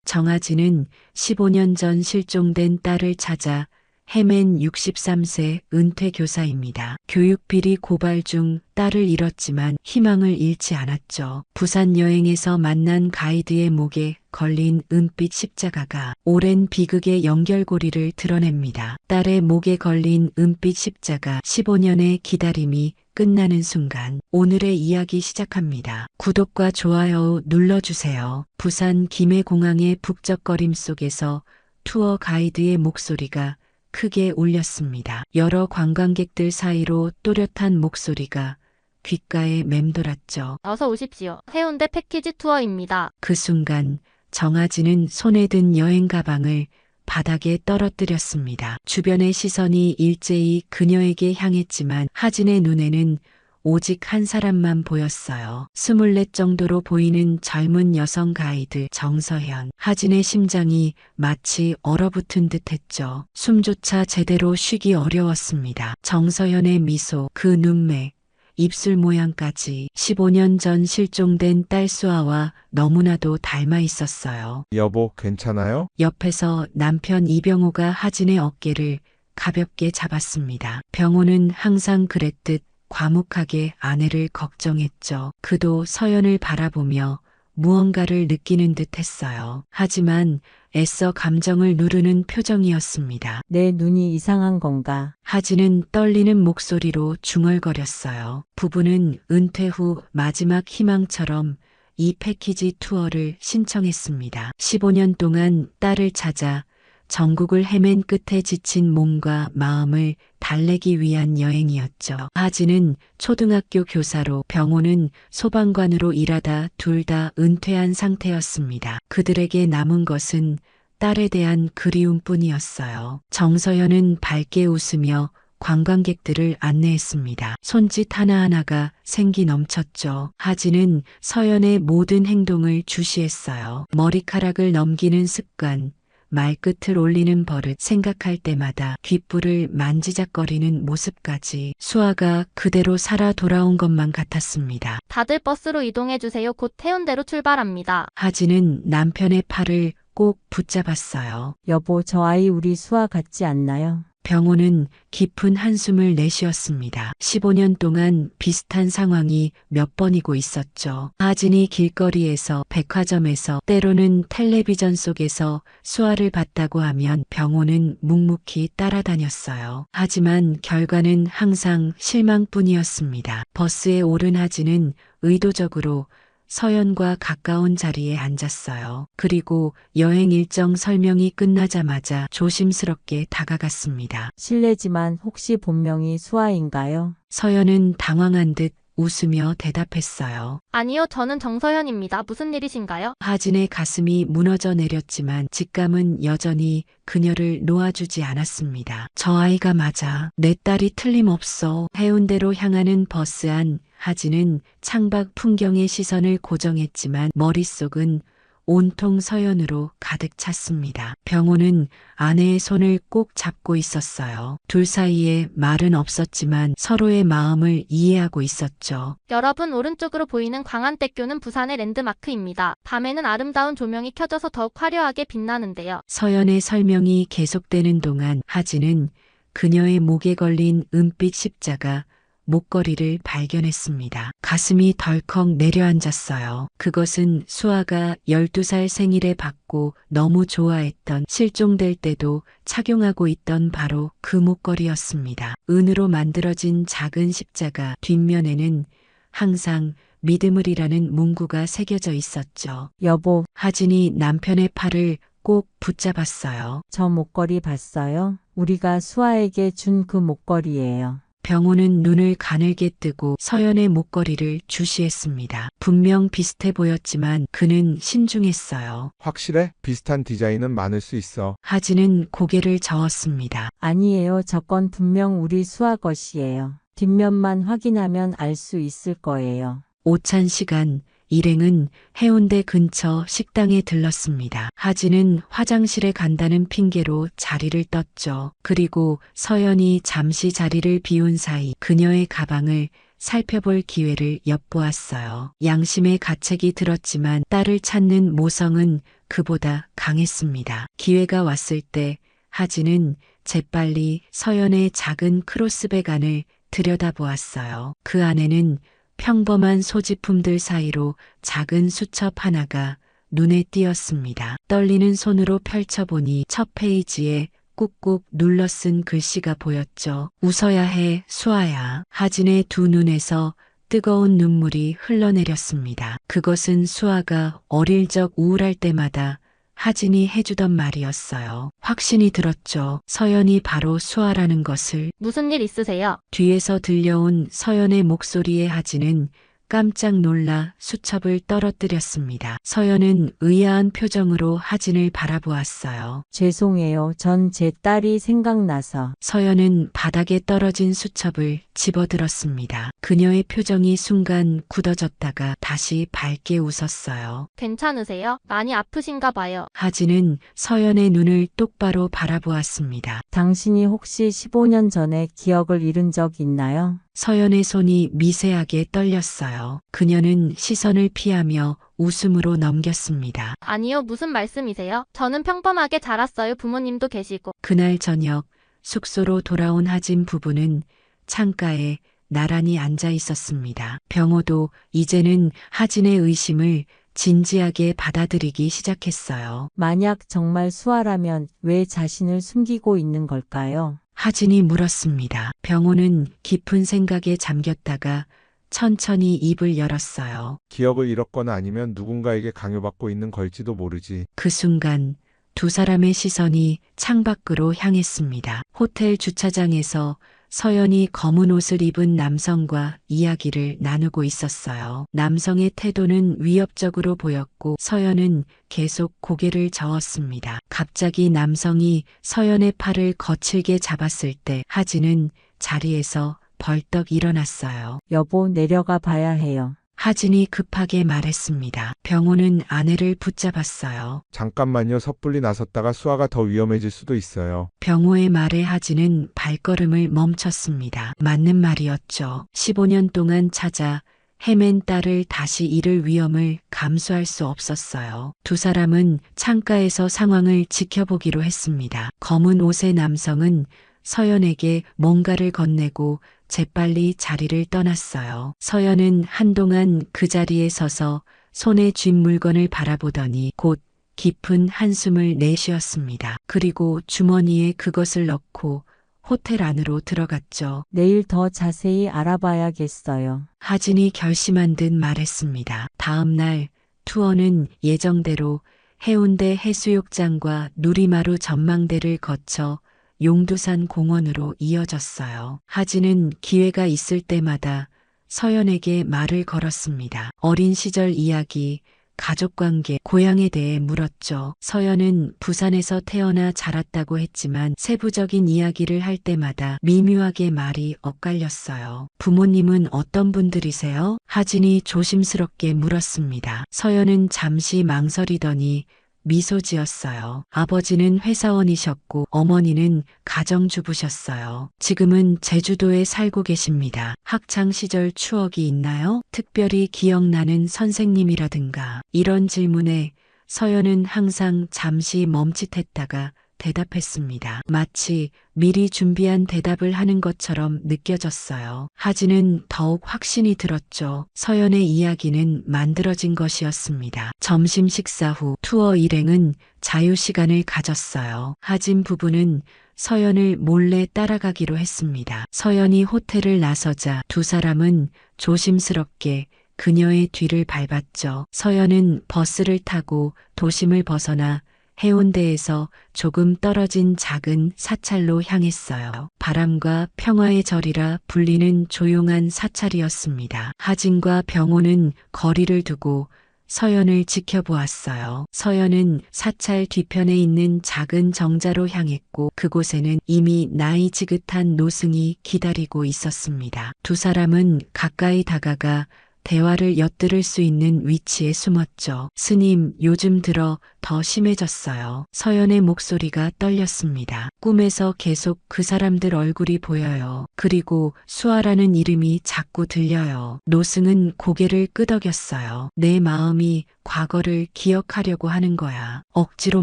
정아진은 15년 전 실종된 딸을 찾아 헤맨 63세 은퇴 교사입니다. 교육비리 고발 중 딸을 잃었지만 희망을 잃지 않았죠. 부산 여행에서 만난 가이드의 목에 걸린 은빛 십자가가 오랜 비극의 연결고리를 드러냅니다. 딸의 목에 걸린 은빛 십자가 15년의 기다림이 끝나는 순간 오늘의 이야기 시작합니다. 구독과 좋아요 눌러주세요. 부산 김해공항의 북적거림 속에서 투어 가이드의 목소리가 크게 울렸습니다. 여러 관광객들 사이로 또렷한 목소리가 귓가에 맴돌았죠. 어서 오십시오. 해운대 패키지 투어입니다. 그 순간 정아진은 손에 든 여행 가방을 바닥에 떨어뜨렸습니다. 주변의 시선이 일제히 그녀에게 향했지만 하진의 눈에는 오직 한 사람만 보였어요. 24 정도로 보이는 젊은 여성 가이드 정서현. 하진의 심장이 마치 얼어붙은 듯 했죠. 숨조차 제대로 쉬기 어려웠습니다. 정서현의 미소, 그 눈매, 입술 모양까지 15년 전 실종된 딸 수아와 너무나도 닮아 있었어요. 여보, 괜찮아요? 옆에서 남편 이병호가 하진의 어깨를 가볍게 잡았습니다. 병호는 항상 그랬듯 과묵하게 아내를 걱정했죠. 그도 서연을 바라보며 무언가를 느끼는 듯 했어요. 하지만 애써 감정을 누르는 표정이었습니다. 내 눈이 이상한 건가? 하진은 떨리는 목소리로 중얼거렸어요. 부부는 은퇴 후 마지막 희망처럼 이 패키지 투어를 신청했습니다. 15년 동안 딸을 찾아 전국을 헤맨 끝에 지친 몸과 마음을 달래기 위한 여행이었죠. 하진은 초등학교 교사로 병호는 소방관으로 일하다 둘 다 은퇴한 상태였습니다. 그들에게 남은 것은 딸에 대한 그리움뿐이었어요. 정서연은 밝게 웃으며 관광객들을 안내했습니다. 손짓 하나하나가 생기 넘쳤죠. 하진은 서연의 모든 행동을 주시했어요. 머리카락을 넘기는 습관, 말끝을 올리는 버릇, 생각할 때마다 귓불을 만지작거리는 모습까지 수아가 그대로 살아 돌아온 것만 같았습니다. 다들 버스로 이동해주세요. 곧 해운대로 출발합니다. 하진은 남편의 팔을 꼭 붙잡았어요. 여보, 저 아이 우리 수아 같지 않나요? 병호는 깊은 한숨을 내쉬었습니다. 15년 동안 비슷한 상황이 몇 번이고 있었죠. 하진이 길거리에서, 백화점에서, 때로는 텔레비전 속에서 수아를 봤다고 하면 병호는 묵묵히 따라다녔어요. 하지만 결과는 항상 실망뿐이었습니다. 버스에 오른 하진은 의도적으로 서연과 가까운 자리에 앉았어요. 그리고 여행 일정 설명이 끝나자마자 조심스럽게 다가갔습니다. 실례지만 혹시 본명이 수아인가요? 서연은 당황한 듯 웃으며 대답했어요. 아니요, 저는 정서현입니다. 무슨 일이신가요? 하진의 가슴이 무너져 내렸지만 직감은 여전히 그녀를 놓아주지 않았습니다. 저 아이가 맞아. 내 딸이 틀림없어. 해운대로 향하는 버스 안 하진은 창밖 풍경의 시선을 고정했지만 머릿속은 온통 서연으로 가득 찼습니다. 병호는 아내의 손을 꼭 잡고 있었어요. 둘 사이에 말은 없었지만 서로의 마음을 이해하고 있었죠. 여러분, 오른쪽으로 보이는 광안대교는 부산의 랜드마크입니다. 밤에는 아름다운 조명이 켜져서 더욱 화려하게 빛나는데요. 서연의 설명이 계속되는 동안 하진은 그녀의 목에 걸린 은빛 십자가 목걸이를 발견했습니다. 가슴이 덜컥 내려앉았어요. 그것은 수아가 12살 생일에 받고 너무 좋아했던, 실종될 때도 착용하고 있던 바로 그 목걸이였습니다. 은으로 만들어진 작은 십자가 뒷면에는 항상 믿음을이라는 문구가 새겨져 있었죠. 여보, 하진이 남편의 팔을 꼭 붙잡았어요. 저 목걸이 봤어요? 우리가 수아에게 준 그 목걸이예요. 병호는 눈을 가늘게 뜨고 서연의 목걸이를 주시했습니다. 분명 비슷해 보였지만 그는 신중했어요. 확실해? 비슷한 디자인은 많을 수 있어. 하진은 고개를 저었습니다. 아니에요. 저 건 분명 우리 수아 것이에요. 뒷면만 확인하면 알 수 있을 거예요. 오찬 시간, 일행은 해운대 근처 식당에 들렀습니다. 하진은 화장실에 간다는 핑계로 자리를 떴죠. 그리고 서연이 잠시 자리를 비운 사이 그녀의 가방을 살펴볼 기회를 엿보았어요. 양심의 가책이 들었지만 딸을 찾는 모성은 그보다 강했습니다. 기회가 왔을 때 하진은 재빨리 서연의 작은 크로스백 안을 들여다보았어요. 그 안에는 평범한 소지품들 사이로 작은 수첩 하나가 눈에 띄었습니다. 떨리는 손으로 펼쳐보니 첫 페이지에 꾹꾹 눌러 쓴 글씨가 보였죠. 웃어야 해, 수아야. 하진의 두 눈에서 뜨거운 눈물이 흘러내렸습니다. 그것은 수아가 어릴 적 우울할 때마다 하진이 해주던 말이었어요. 확신이 들었죠. 서연이 바로 수아라는 것을. 무슨 일 있으세요? 뒤에서 들려온 서연의 목소리에 하진은 깜짝 놀라 수첩을 떨어뜨렸습니다. 서연은 의아한 표정으로 하진을 바라보았어요. 죄송해요. 전 제 딸이 생각나서. 서연은 바닥에 떨어진 수첩을 집어들었습니다. 그녀의 표정이 순간 굳어졌다가 다시 밝게 웃었어요. 괜찮으세요? 많이 아프신가 봐요. 하진은 서연의 눈을 똑바로 바라보았습니다. 당신이 혹시 15년 전에 기억을 잃은 적 있나요? 서연의 손이 미세하게 떨렸어요. 그녀는 시선을 피하며 웃음으로 넘겼습니다. 아니요, 무슨 말씀이세요? 저는 평범하게 자랐어요. 부모님도 계시고. 그날 저녁 숙소로 돌아온 하진 부부는 창가에 나란히 앉아 있었습니다. 병호도 이제는 하진의 의심을 진지하게 받아들이기 시작했어요. 만약 정말 수아라면 왜 자신을 숨기고 있는 걸까요? 하진이 물었습니다. 병호는 깊은 생각에 잠겼다가 천천히 입을 열었어요. 기억을 잃었거나 아니면 누군가에게 강요받고 있는 걸지도 모르지. 그 순간 두 사람의 시선이 창밖으로 향했습니다. 호텔 주차장에서 서연이 검은 옷을 입은 남성과 이야기를 나누고 있었어요. 남성의 태도는 위협적으로 보였고 서연은 계속 고개를 저었습니다. 갑자기 남성이 서연의 팔을 거칠게 잡았을 때 하진은 자리에서 벌떡 일어났어요. 여보, 내려가 봐야 해요. 하진이 급하게 말했습니다. 병호는 아내를 붙잡았어요. 잠깐만요. 섣불리 나섰다가 수아가 더 위험해질 수도 있어요. 병호의 말에 하진은 발걸음을 멈췄습니다. 맞는 말이었죠. 15년 동안 찾아 헤맨 딸을 다시 잃을 위험을 감수할 수 없었어요. 두 사람은 창가에서 상황을 지켜보기로 했습니다. 검은 옷의 남성은 서연에게 뭔가를 건네고 재빨리 자리를 떠났어요. 서연은 한동안 그 자리에 서서 손에 쥔 물건을 바라보더니 곧 깊은 한숨을 내쉬었습니다. 그리고 주머니에 그것을 넣고 호텔 안으로 들어갔죠. 내일 더 자세히 알아봐야겠어요. 하진이 결심한 듯 말했습니다. 다음 날 투어는 예정대로 해운대 해수욕장과 누리마루 전망대를 거쳐 용두산 공원으로 이어졌어요. 하진은 기회가 있을 때마다 서연에게 말을 걸었습니다. 어린 시절 이야기, 가족관계, 고향에 대해 물었죠. 서연은 부산에서 태어나 자랐다고 했지만 세부적인 이야기를 할 때마다 미묘하게 말이 엇갈렸어요. 부모님은 어떤 분들이세요? 하진이 조심스럽게 물었습니다. 서연은 잠시 망설이더니 미소 지었어요. 아버지는 회사원이셨고 어머니는 가정주부셨어요. 지금은 제주도에 살고 계십니다. 학창 시절 추억이 있나요? 특별히 기억나는 선생님이라든가. 이런 질문에 서연은 항상 잠시 멈칫했다가 대답했습니다. 마치 미리 준비한 대답을 하는 것처럼 느껴졌어요. 하진은 더욱 확신이 들었죠. 서연의 이야기는 만들어진 것이었습니다. 점심 식사 후 투어 일행은 자유시간을 가졌어요. 하진 부부는 서연을 몰래 따라가기로 했습니다. 서연이 호텔을 나서자 두 사람은 조심스럽게 그녀의 뒤를 밟았죠. 서연은 버스를 타고 도심을 벗어나 해운대에서 조금 떨어진 작은 사찰로 향했어요. 바람과 평화의 절이라 불리는 조용한 사찰이었습니다. 하진과 병호는 거리를 두고 서연을 지켜보았어요. 서연은 사찰 뒤편에 있는 작은 정자로 향했고 그곳에는 이미 나이 지긋한 노승이 기다리고 있었습니다. 두 사람은 가까이 다가가 대화를 엿들을 수 있는 위치에 숨었죠. 스님, 요즘 들어 더 심해졌어요. 서연의 목소리가 떨렸습니다. 꿈에서 계속 그 사람들 얼굴이 보여요. 그리고 수아라는 이름이 자꾸 들려요. 노승은 고개를 끄덕였어요. 내 마음이 과거를 기억하려고 하는 거야. 억지로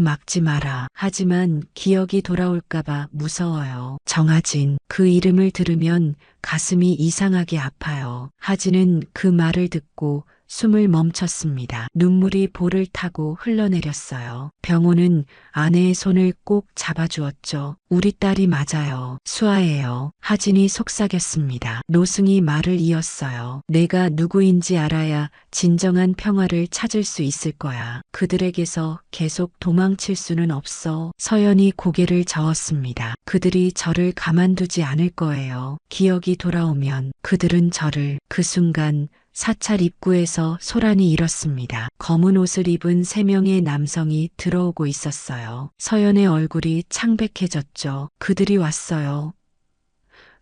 막지 마라. 하지만 기억이 돌아올까봐 무서워요. 정하진, 그 이름을 들으면 가슴이 이상하게 아파요. 하진은 그 말을 듣고 숨을 멈췄습니다. 눈물이 볼을 타고 흘러내렸어요. 병호는 아내의 손을 꼭 잡아주었죠. 우리 딸이 맞아요. 수아예요. 하진이 속삭였습니다. 노승이 말을 이었어요. 내가 누구인지 알아야 진정한 평화를 찾을 수 있을 거야. 그들에게서 계속 도망칠 수는 없어. 서연이 고개를 저었습니다. 그들이 저를 가만두지 않을 거예요. 기억이 돌아오면 그들은 저를. 그 순간 사찰 입구에서 소란이 일었습니다. 검은 옷을 입은 3명의 남성이 들어오고 있었어요. 서연의 얼굴이 창백해졌죠. 그들이 왔어요.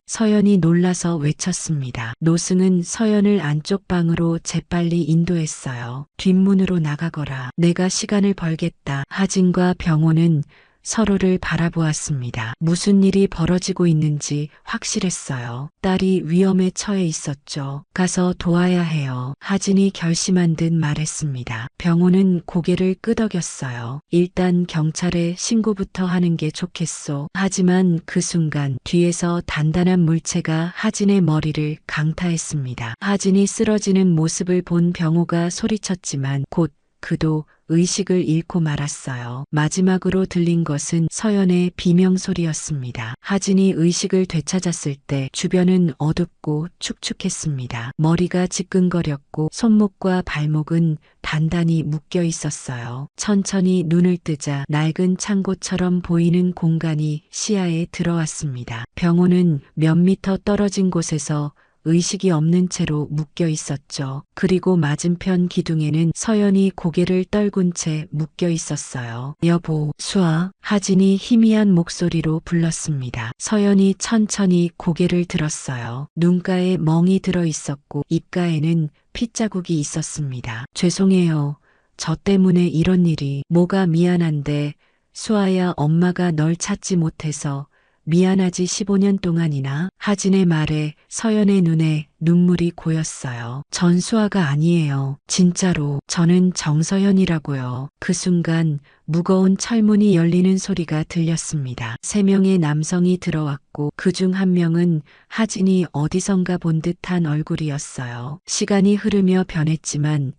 서연이 놀라서 외쳤습니다. 노승은 서연을 안쪽 방으로 재빨리 인도했어요. 뒷문으로 나가거라. 내가 시간을 벌겠다. 하진과 병호는 서로를 바라보았습니다. 무슨 일이 벌어지고 있는지 확실했어요. 딸이 위험에 처해 있었죠. 가서 도와야 해요. 하진이 결심한 듯 말했습니다. 병호는 고개를 끄덕였어요. 일단 경찰에 신고부터 하는 게 좋겠소. 하지만 그 순간 뒤에서 단단한 물체가 하진의 머리를 강타했습니다. 하진이 쓰러지는 모습을 본 병호가 소리쳤지만 곧 그도 의식을 잃고 말았어요. 마지막으로 들린 것은 서연의 비명소리였습니다. 하진이 의식을 되찾았을 때 주변은 어둡고 축축했습니다. 머리가 지끈거렸고 손목과 발목은 단단히 묶여 있었어요. 천천히 눈을 뜨자 낡은 창고처럼 보이는 공간이 시야에 들어왔습니다. 병호는 몇 미터 떨어진 곳에서 의식이 없는 채로 묶여 있었죠. 그리고 맞은편 기둥에는 서연이 고개를 떨군 채 묶여 있었어요. 여보, 수아, 하진이 희미한 목소리로 불렀습니다. 서연이 천천히 고개를 들었어요. 눈가에 멍이 들어 있었고 입가에는 핏자국이 있었습니다. 죄송해요. 저 때문에 이런 일이. 뭐가 미안한데, 수아야, 엄마가 널 찾지 못해서 미안하지. 15년 동안이나. 하진의 말에 서연의 눈에 눈물이 고였어요. 전 수아가 아니에요. 진짜로. 저는 정서연이라고요. 그 순간 무거운 철문이 열리는 소리가 들렸습니다. 3명의 남성이 들어왔고 그중 한 명은 하진이 어디선가 본 듯한 얼굴이었어요. 시간이 흐르며 변했지만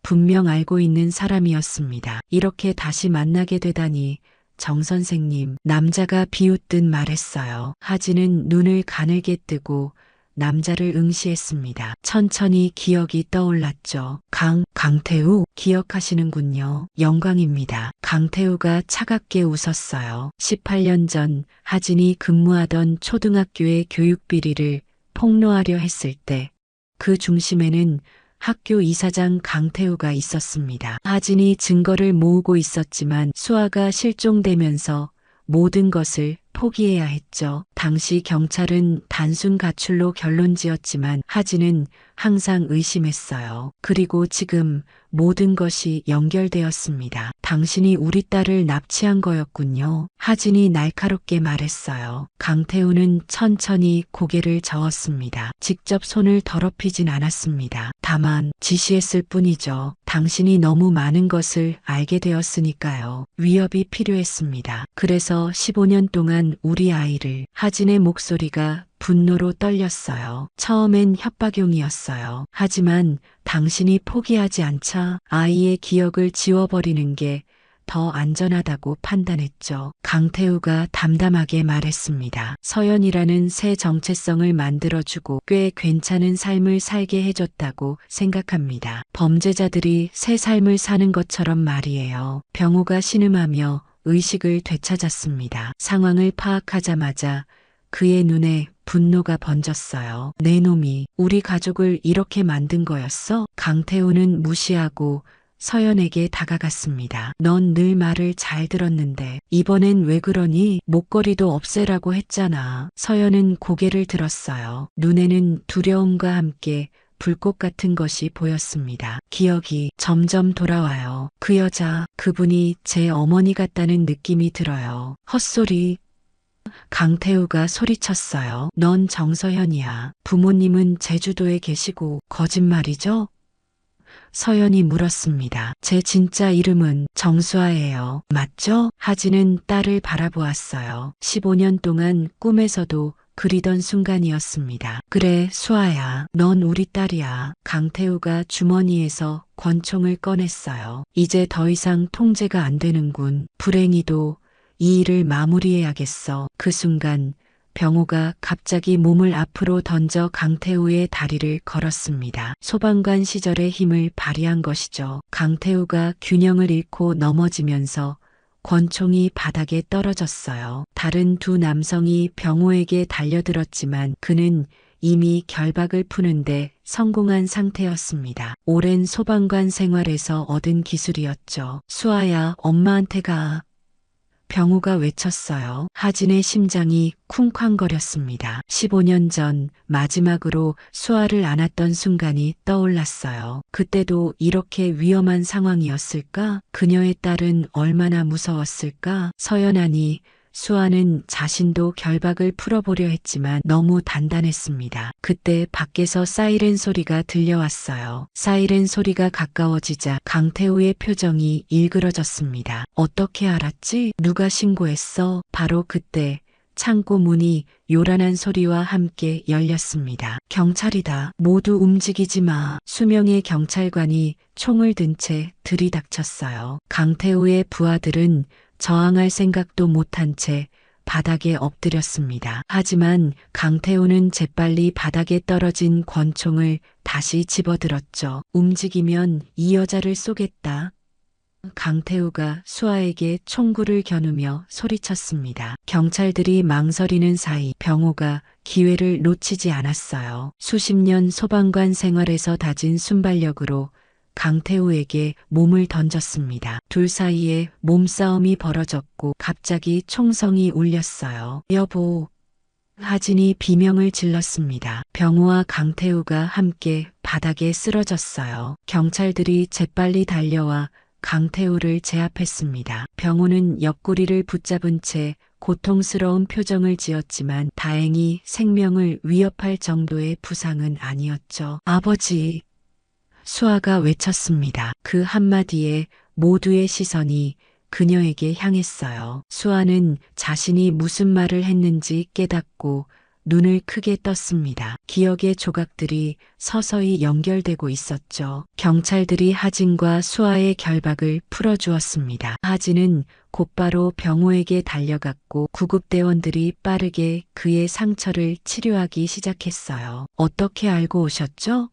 분명 알고 있는 사람이었습니다. 이렇게 다시 만나게 되다니. 정 선생님, 남자가 비웃듯 말했어요. 하진은 눈을 가늘게 뜨고 남자를 응시했습니다. 천천히 기억이 떠올랐죠. 강태우, 기억하시는군요. 영광입니다. 강태우가 차갑게 웃었어요. 18년 전 하진이 근무하던 초등학교의 교육 비리를 폭로하려 했을 때 그 중심에는 학교 이사장 강태우가 있었습니다. 하진이 증거를 모으고 있었지만 수아가 실종되면서 모든 것을 포기해야 했죠. 당시 경찰은 단순 가출로 결론지었지만 하진은 항상 의심했어요. 그리고 지금 모든 것이 연결되었습니다. 당신이 우리 딸을 납치한 거였군요. 하진이 날카롭게 말했어요. 강태우는 천천히 고개를 저었습니다. 직접 손을 더럽히진 않았습니다. 다만 지시했을 뿐이죠. 당신이 너무 많은 것을 알게 되었으니까요. 위협이 필요했습니다. 그래서 15년 동안 우리 아이를. 하진의 목소리가 분노로 떨렸어요. 처음엔 협박용이었어요. 하지만 당신이 포기하지 않자 아이의 기억을 지워버리는 게 더 안전하다고 판단했죠. 강태우가 담담하게 말했습니다. 서연이라는 새 정체성을 만들어주고 꽤 괜찮은 삶을 살게 해줬다고 생각합니다. 범죄자들이 새 삶을 사는 것처럼 말이에요. 병호가 신음하며 의식을 되찾았습니다. 상황을 파악하자마자 그의 눈에 분노가 번졌어요. 내 놈이 우리 가족을 이렇게 만든 거였어? 강태우는 무시하고 서연에게 다가갔습니다. 넌 늘 말을 잘 들었는데 이번엔 왜 그러니? 목걸이도 없애라고 했잖아. 서연은 고개를 들었어요. 눈에는 두려움과 함께 불꽃 같은 것이 보였습니다. 기억이 점점 돌아와요. 그 여자, 그분이 제 어머니 같다는 느낌이 들어요. 헛소리. 강태우가 소리쳤어요. 넌 정서현이야. 부모님은 제주도에 계시고 거짓말이죠? 서연이 물었습니다. 제 진짜 이름은 정수아예요. 맞죠? 하진은 딸을 바라보았어요. 15년 동안 꿈에서도 그리던 순간이었습니다. 그래, 수아야. 넌 우리 딸이야. 강태우가 주머니에서 권총을 꺼냈어요. 이제 더 이상 통제가 안 되는군. 불행히도 이 일을 마무리해야겠어. 그 순간 병호가 갑자기 몸을 앞으로 던져 강태우의 다리를 걸었습니다. 소방관 시절의 힘을 발휘한 것이죠. 강태우가 균형을 잃고 넘어지면서 권총이 바닥에 떨어졌어요. 다른 두 남성이 병호에게 달려들었지만 그는 이미 결박을 푸는데 성공한 상태였습니다. 오랜 소방관 생활에서 얻은 기술이었죠. 수아야, 엄마한테 가. 병호가 외쳤어요. 하진의 심장이 쿵쾅거렸습니다. 15년 전 마지막으로 수아를 안았던 순간이 떠올랐어요. 그때도 이렇게 위험한 상황이었을까? 그녀의 딸은 얼마나 무서웠을까? 서연아니, 수아는 자신도 결박을 풀어보려 했지만 너무 단단했습니다. 그때 밖에서 사이렌 소리가 들려왔어요. 사이렌 소리가 가까워지자 강태우의 표정이 일그러졌습니다. 어떻게 알았지? 누가 신고했어? 바로 그때 창고 문이 요란한 소리와 함께 열렸습니다. 경찰이다. 모두 움직이지 마. 수명의 경찰관이 총을 든 채 들이닥쳤어요. 강태우의 부하들은 저항할 생각도 못한 채 바닥에 엎드렸습니다. 하지만 강태우는 재빨리 바닥에 떨어진 권총을 다시 집어들었죠. 움직이면 이 여자를 쏘겠다. 강태우가 수아에게 총구를 겨누며 소리쳤습니다. 경찰들이 망설이는 사이 병호가 기회를 놓치지 않았어요. 수십 년 소방관 생활에서 다진 순발력으로 강태우에게 몸을 던졌습니다. 둘 사이에 몸싸움이 벌어졌고 갑자기 총성이 울렸어요. 여보. 하진이 비명을 질렀습니다. 병호와 강태우가 함께 바닥에 쓰러졌어요. 경찰들이 재빨리 달려와 강태우를 제압했습니다. 병호는 옆구리를 붙잡은 채 고통스러운 표정을 지었지만 다행히 생명을 위협할 정도의 부상은 아니었죠. 아버지. 수아가 외쳤습니다. 그 한마디에 모두의 시선이 그녀에게 향했어요. 수아는 자신이 무슨 말을 했는지 깨닫고 눈을 크게 떴습니다. 기억의 조각들이 서서히 연결되고 있었죠. 경찰들이 하진과 수아의 결박을 풀어주었습니다. 하진은 곧바로 병호에게 달려갔고 구급대원들이 빠르게 그의 상처를 치료하기 시작했어요. 어떻게 알고 오셨죠?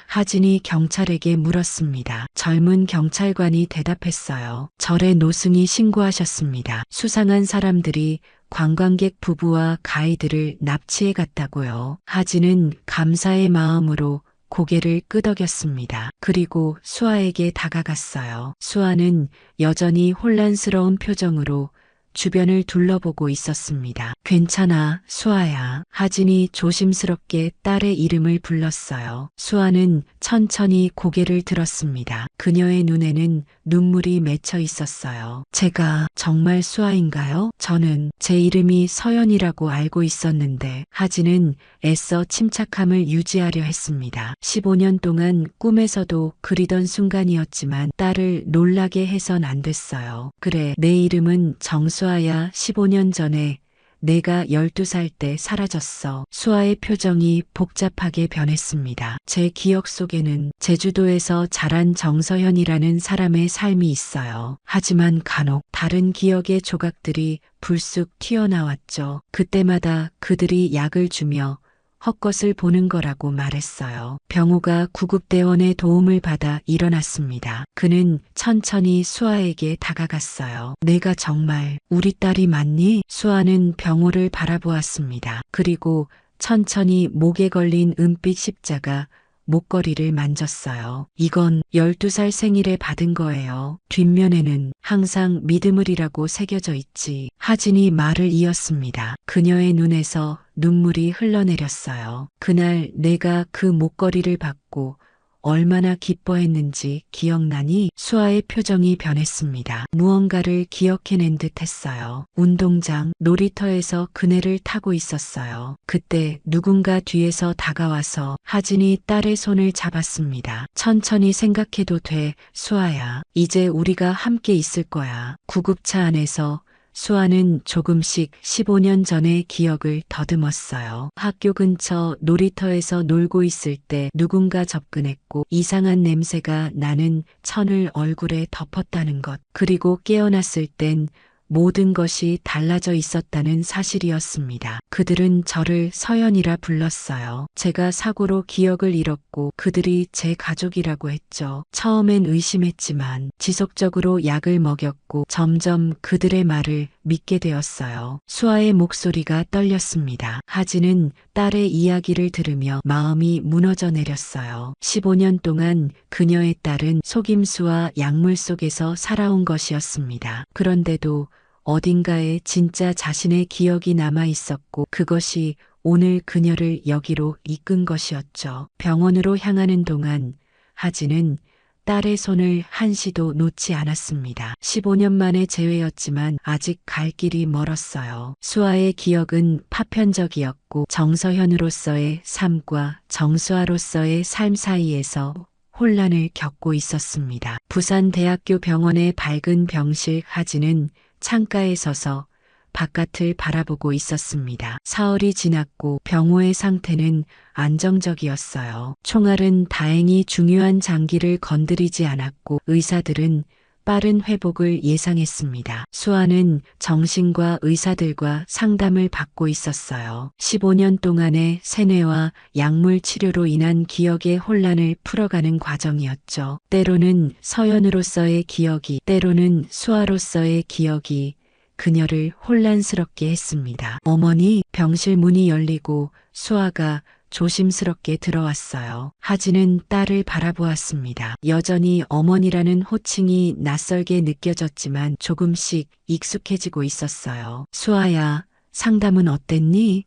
하진이 경찰에게 물었습니다. 젊은 경찰관이 대답했어요. 절에 노승이 신고하셨습니다. 수상한 사람들이 관광객 부부와 가이드를 납치해 갔다고요. 하진은 감사의 마음으로 고개를 끄덕였습니다. 그리고 수아에게 다가갔어요. 수아는 여전히 혼란스러운 표정으로 주변을 둘러보고 있었습니다. 괜찮아, 수아야. 하진이 조심스럽게 딸의 이름을 불렀어요. 수아는 천천히 고개를 들었습니다. 그녀의 눈에는 눈물이 맺혀 있었어요. 제가 정말 수아인가요? 저는 제 이름이 서연이라고 알고 있었는데. 하진은 애써 침착함을 유지하려 했습니다. 15년 동안 꿈에서도 그리던 순간이었지만 딸을 놀라게 해선 안 됐어요. 그래, 내 이름은 정수아야. 15년 전에 내가 12살 때 사라졌어. 수아의 표정이 복잡하게 변했습니다. 제 기억 속에는 제주도에서 자란 정서현이라는 사람의 삶이 있어요. 하지만 간혹 다른 기억의 조각들이 불쑥 튀어나왔죠. 그때마다 그들이 약을 주며 헛것을 보는 거라고 말했어요. 병호가 구급대원의 도움을 받아 일어났습니다. 그는 천천히 수아에게 다가갔어요. 내가 정말 우리 딸이 맞니? 수아는 병호를 바라보았습니다. 그리고 천천히 목에 걸린 은빛 십자가 목걸이를 만졌어요. 이건 12살 생일에 받은 거예요. 뒷면에는 항상 믿음을이라고 새겨져 있지. 하진이 말을 이었습니다. 그녀의 눈에서 눈물이 흘러내렸어요. 그날 내가 그 목걸이를 받고 얼마나 기뻐했는지 기억나니? 수아의 표정이 변했습니다. 무언가를 기억해낸 듯 했어요. 운동장, 놀이터에서 그네를 타고 있었어요. 그때 누군가 뒤에서 다가와서 하진이 딸의 손을 잡았습니다. 천천히 생각해도 돼, 수아야. 이제 우리가 함께 있을 거야. 구급차 안에서 수아는 조금씩 15년 전의 기억을 더듬었어요. 학교 근처 놀이터에서 놀고 있을 때 누군가 접근했고 이상한 냄새가 나는 천을 얼굴에 덮었다는 것. 그리고 깨어났을 땐 모든 것이 달라져 있었다는 사실이었습니다. 그들은 저를 서연이라 불렀어요. 제가 사고로 기억을 잃었고 그들이 제 가족이라고 했죠. 처음엔 의심했지만 지속적으로 약을 먹였고 점점 그들의 말을 믿게 되었어요. 수아의 목소리가 떨렸습니다. 하진은 딸의 이야기를 들으며 마음이 무너져 내렸어요. 15년 동안 그녀의 딸은 속임수와 약물 속에서 살아온 것이었습니다. 그런데도 어딘가에 진짜 자신의 기억이 남아 있었고 그것이 오늘 그녀를 여기로 이끈 것이었죠. 병원으로 향하는 동안 하진은 딸의 손을 한시도 놓지 않았습니다. 15년 만의 재회였지만 아직 갈 길이 멀었어요. 수아의 기억은 파편적이었고 정서현으로서의 삶과 정수아로서의 삶 사이에서 혼란을 겪고 있었습니다. 부산대학교 병원의 밝은 병실 하진은 창가에 서서 바깥을 바라보고 있었습니다. 사흘이 지났고 병호의 상태는 안정적이었어요. 총알은 다행히 중요한 장기를 건드리지 않았고 의사들은 빠른 회복을 예상했습니다. 수아는 정신과 의사들과 상담을 받고 있었어요. 15년 동안의 세뇌와 약물 치료로 인한 기억의 혼란을 풀어가는 과정이었죠. 때로는 서연으로서의 기억이, 때로는 수아로서의 기억이 그녀를 혼란스럽게 했습니다. 어머니, 병실 문이 열리고 수아가 조심스럽게 들어왔어요. 하진은 딸을 바라보았습니다. 여전히 어머니라는 호칭이 낯설게 느껴졌지만 조금씩 익숙해지고 있었어요. 수아야, 상담은 어땠니?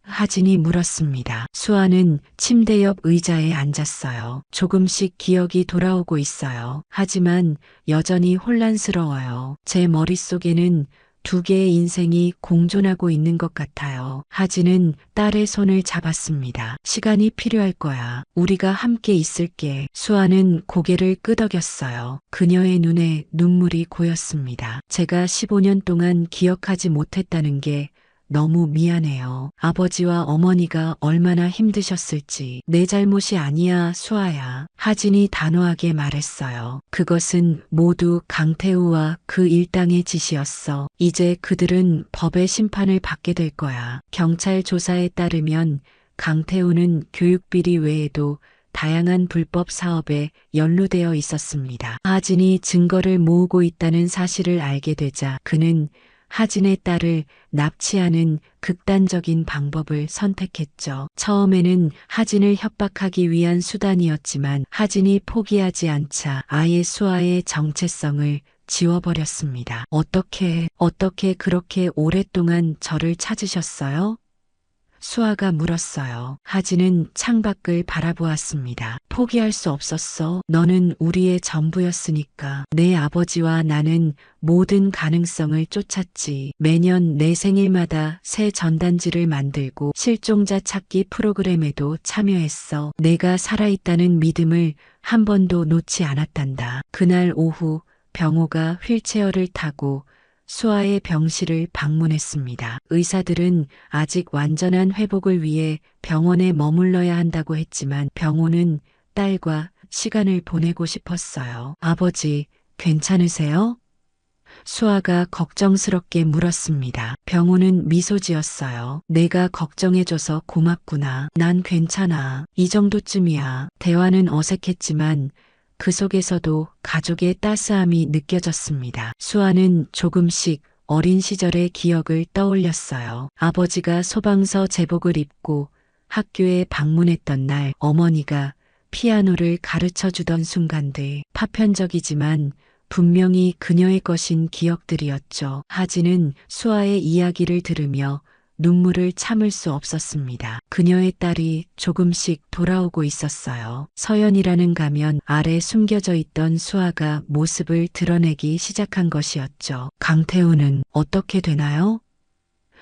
하진이 물었습니다. 수아는 침대 옆 의자에 앉았어요. 조금씩 기억이 돌아오고 있어요. 하지만 여전히 혼란스러워요. 제 머릿속에는 두 개의 인생이 공존하고 있는 것 같아요. 하진은 딸의 손을 잡았습니다. 시간이 필요할 거야. 우리가 함께 있을게. 수아는 고개를 끄덕였어요. 그녀의 눈에 눈물이 고였습니다. 제가 15년 동안 기억하지 못했다는 게 너무 미안해요. 아버지와 어머니가 얼마나 힘드셨을지. 내 잘못이 아니야, 수아야. 하진이 단호하게 말했어요. 그것은 모두 강태우와 그 일당의 짓이었어. 이제 그들은 법의 심판을 받게 될 거야. 경찰 조사에 따르면 강태우는 교육비리 외에도 다양한 불법 사업에 연루되어 있었습니다. 하진이 증거를 모으고 있다는 사실을 알게 되자 그는 하진의 딸을 납치하는 극단적인 방법을 선택했죠. 처음에는 하진을 협박하기 위한 수단이었지만 하진이 포기하지 않자 아예 수아의 정체성을 지워버렸습니다. 어떻게 그렇게 오랫동안 저를 찾으셨어요? 수아가 물었어요. 하진은 창밖을 바라보았습니다. 포기할 수 없었어. 너는 우리의 전부였으니까. 내 아버지와 나는 모든 가능성을 쫓았지. 매년 내 생일마다 새 전단지를 만들고 실종자 찾기 프로그램에도 참여했어. 내가 살아있다는 믿음을 한 번도 놓지 않았단다. 그날 오후 병호가 휠체어를 타고 수아의 병실을 방문했습니다. 의사들은 아직 완전한 회복을 위해 병원에 머물러야 한다고 했지만 병호는 딸과 시간을 보내고 싶었어요. 아버지, 괜찮으세요? 수아가 걱정스럽게 물었습니다. 병호는 미소 지었어요. 내가 걱정해줘서 고맙구나. 난 괜찮아. 이 정도쯤이야. 대화는 어색했지만 그 속에서도 가족의 따스함이 느껴졌습니다. 수아는 조금씩 어린 시절의 기억을 떠올렸어요. 아버지가 소방서 제복을 입고 학교에 방문했던 날 어머니가 피아노를 가르쳐 주던 순간들, 파편적이지만 분명히 그녀의 것인 기억들이었죠. 하진은 수아의 이야기를 들으며 눈물을 참을 수 없었습니다. 그녀의 딸이 조금씩 돌아오고 있었어요. 서연이라는 가면 아래 숨겨져 있던 수아가 모습을 드러내기 시작한 것이었죠. 강태우는 어떻게 되나요?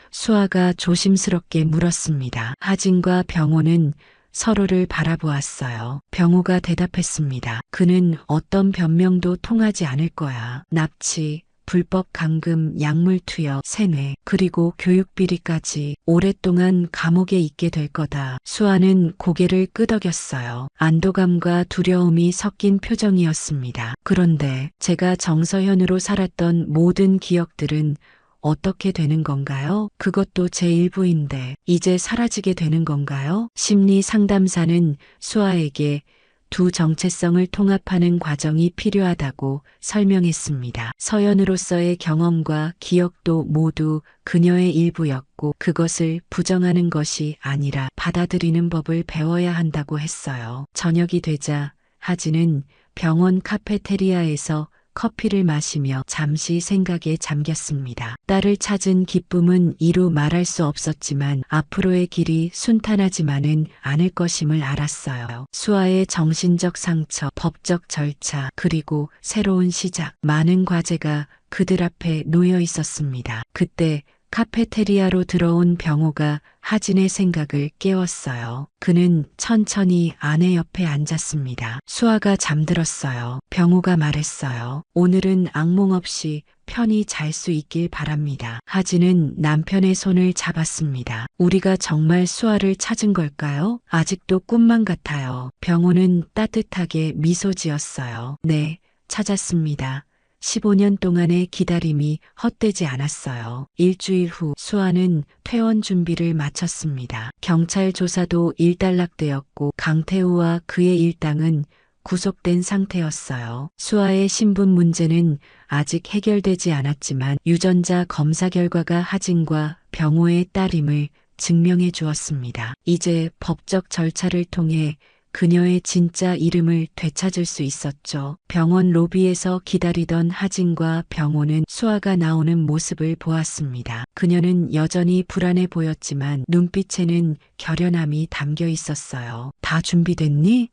수아가 조심스럽게 물었습니다. 하진과 병호는 서로를 바라보았어요. 병호가 대답했습니다. 그는 어떤 변명도 통하지 않을 거야. 납치, 불법 감금, 약물 투여, 세뇌, 그리고 교육비리까지 오랫동안 감옥에 있게 될 거다. 수아는 고개를 끄덕였어요. 안도감과 두려움이 섞인 표정이었습니다. 그런데 제가 정서현으로 살았던 모든 기억들은 어떻게 되는 건가요? 그것도 제 일부인데 이제 사라지게 되는 건가요? 심리 상담사는 수아에게 두 정체성을 통합하는 과정이 필요하다고 설명했습니다. 서연으로서의 경험과 기억도 모두 그녀의 일부였고 그것을 부정하는 것이 아니라 받아들이는 법을 배워야 한다고 했어요. 저녁이 되자 하진은 병원 카페테리아에서 커피를 마시며 잠시 생각에 잠겼습니다. 딸을 찾은 기쁨은 이루 말할 수 없었지만 앞으로의 길이 순탄하지만은 않을 것임을 알았어요. 수아의 정신적 상처, 법적 절차, 그리고 새로운 시작, 많은 과제가 그들 앞에 놓여 있었습니다. 그때 카페테리아로 들어온 병호가 하진의 생각을 깨웠어요. 그는 천천히 아내 옆에 앉았습니다. 수아가 잠들었어요. 병호가 말했어요. 오늘은 악몽 없이 편히 잘 수 있길 바랍니다. 하진은 남편의 손을 잡았습니다. 우리가 정말 수아를 찾은 걸까요? 아직도 꿈만 같아요. 병호는 따뜻하게 미소 지었어요. 네, 찾았습니다. 15년 동안의 기다림이 헛되지 않았어요. 일주일 후 수아는 퇴원 준비를 마쳤습니다. 경찰 조사도 일단락되었고 강태우와 그의 일당은 구속된 상태였어요. 수아의 신분 문제는 아직 해결되지 않았지만 유전자 검사 결과가 하진과 병호의 딸임을 증명해 주었습니다. 이제 법적 절차를 통해 그녀의 진짜 이름을 되찾을 수 있었죠. 병원 로비에서 기다리던 하진과 병호는 수아가 나오는 모습을 보았습니다. 그녀는 여전히 불안해 보였지만 눈빛에는 결연함이 담겨 있었어요. 다 준비됐니?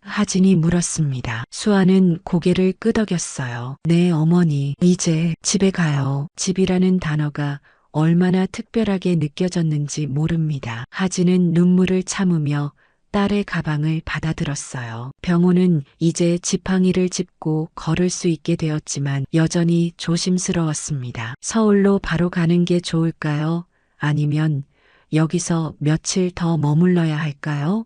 하진이 물었습니다. 수아는 고개를 끄덕였어요. 네, 어머니. 이제 집에 가요. 집이라는 단어가 얼마나 특별하게 느껴졌는지 모릅니다. 하진은 눈물을 참으며 딸의 가방을 받아들었어요. 병호는 이제 지팡이를 짚고 걸을 수 있게 되었지만 여전히 조심스러웠습니다. 서울로 바로 가는 게 좋을까요? 아니면 여기서 며칠 더 머물러야 할까요?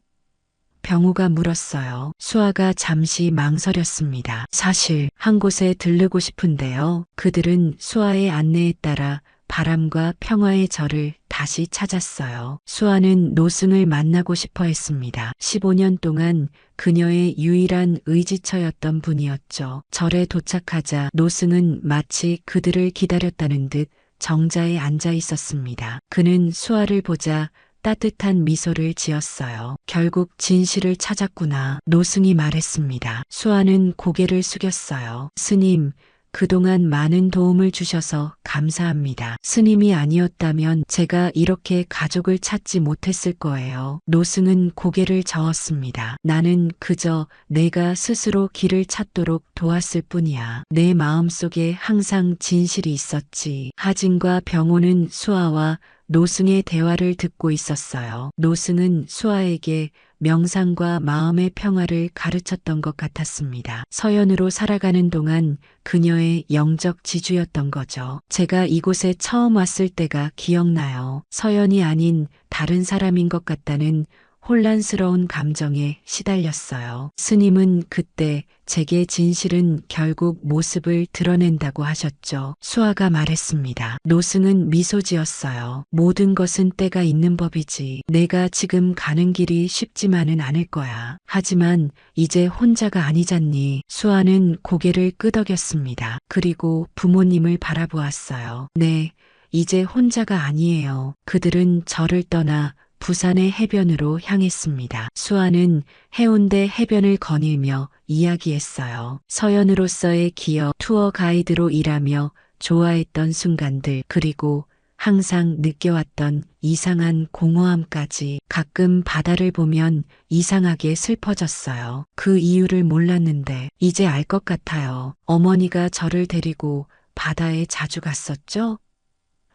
병호가 물었어요. 수아가 잠시 망설였습니다. 사실 한 곳에 들르고 싶은데요. 그들은 수아의 안내에 따라 바람과 평화의 절을 다시 찾았어요. 수아는 노승을 만나고 싶어 했습니다. 15년 동안 그녀의 유일한 의지처였던 분이었죠. 절에 도착하자 노승은 마치 그들을 기다렸다는 듯 정자에 앉아 있었습니다. 그는 수아를 보자 따뜻한 미소를 지었어요. 결국 진실을 찾았구나. 노승이 말했습니다. 수아는 고개를 숙였어요. 스님, 그동안 많은 도움을 주셔서 감사합니다. 스님이 아니었다면 제가 이렇게 가족을 찾지 못했을 거예요. 노승은 고개를 저었습니다. 나는 그저 내가 스스로 길을 찾도록 도왔을 뿐이야. 내 마음속에 항상 진실이 있었지. 하진과 병호는 수아와 노승의 대화를 듣고 있었어요. 노승은 수아에게 명상과 마음의 평화를 가르쳤던 것 같았습니다. 서연으로 살아가는 동안 그녀의 영적 지주였던 거죠. 제가 이곳에 처음 왔을 때가 기억나요. 서연이 아닌 다른 사람인 것 같다는 혼란스러운 감정에 시달렸어요. 스님은 그때 제게 진실은 결국 모습을 드러낸다고 하셨죠. 수아가 말했습니다. 노승은 미소 지었어요. 모든 것은 때가 있는 법이지. 내가 지금 가는 길이 쉽지만은 않을 거야. 하지만 이제 혼자가 아니잖니. 수아는 고개를 끄덕였습니다. 그리고 부모님을 바라보았어요. 네, 이제 혼자가 아니에요. 그들은 저를 떠나 부산의 해변으로 향했습니다. 수아는 해운대 해변을 거닐며 이야기했어요. 서연으로서의 기억, 투어 가이드로 일하며 좋아했던 순간들, 그리고 항상 느껴왔던 이상한 공허함까지. 가끔 바다를 보면 이상하게 슬퍼졌어요. 그 이유를 몰랐는데 이제 알 것 같아요. 어머니가 저를 데리고 바다에 자주 갔었죠?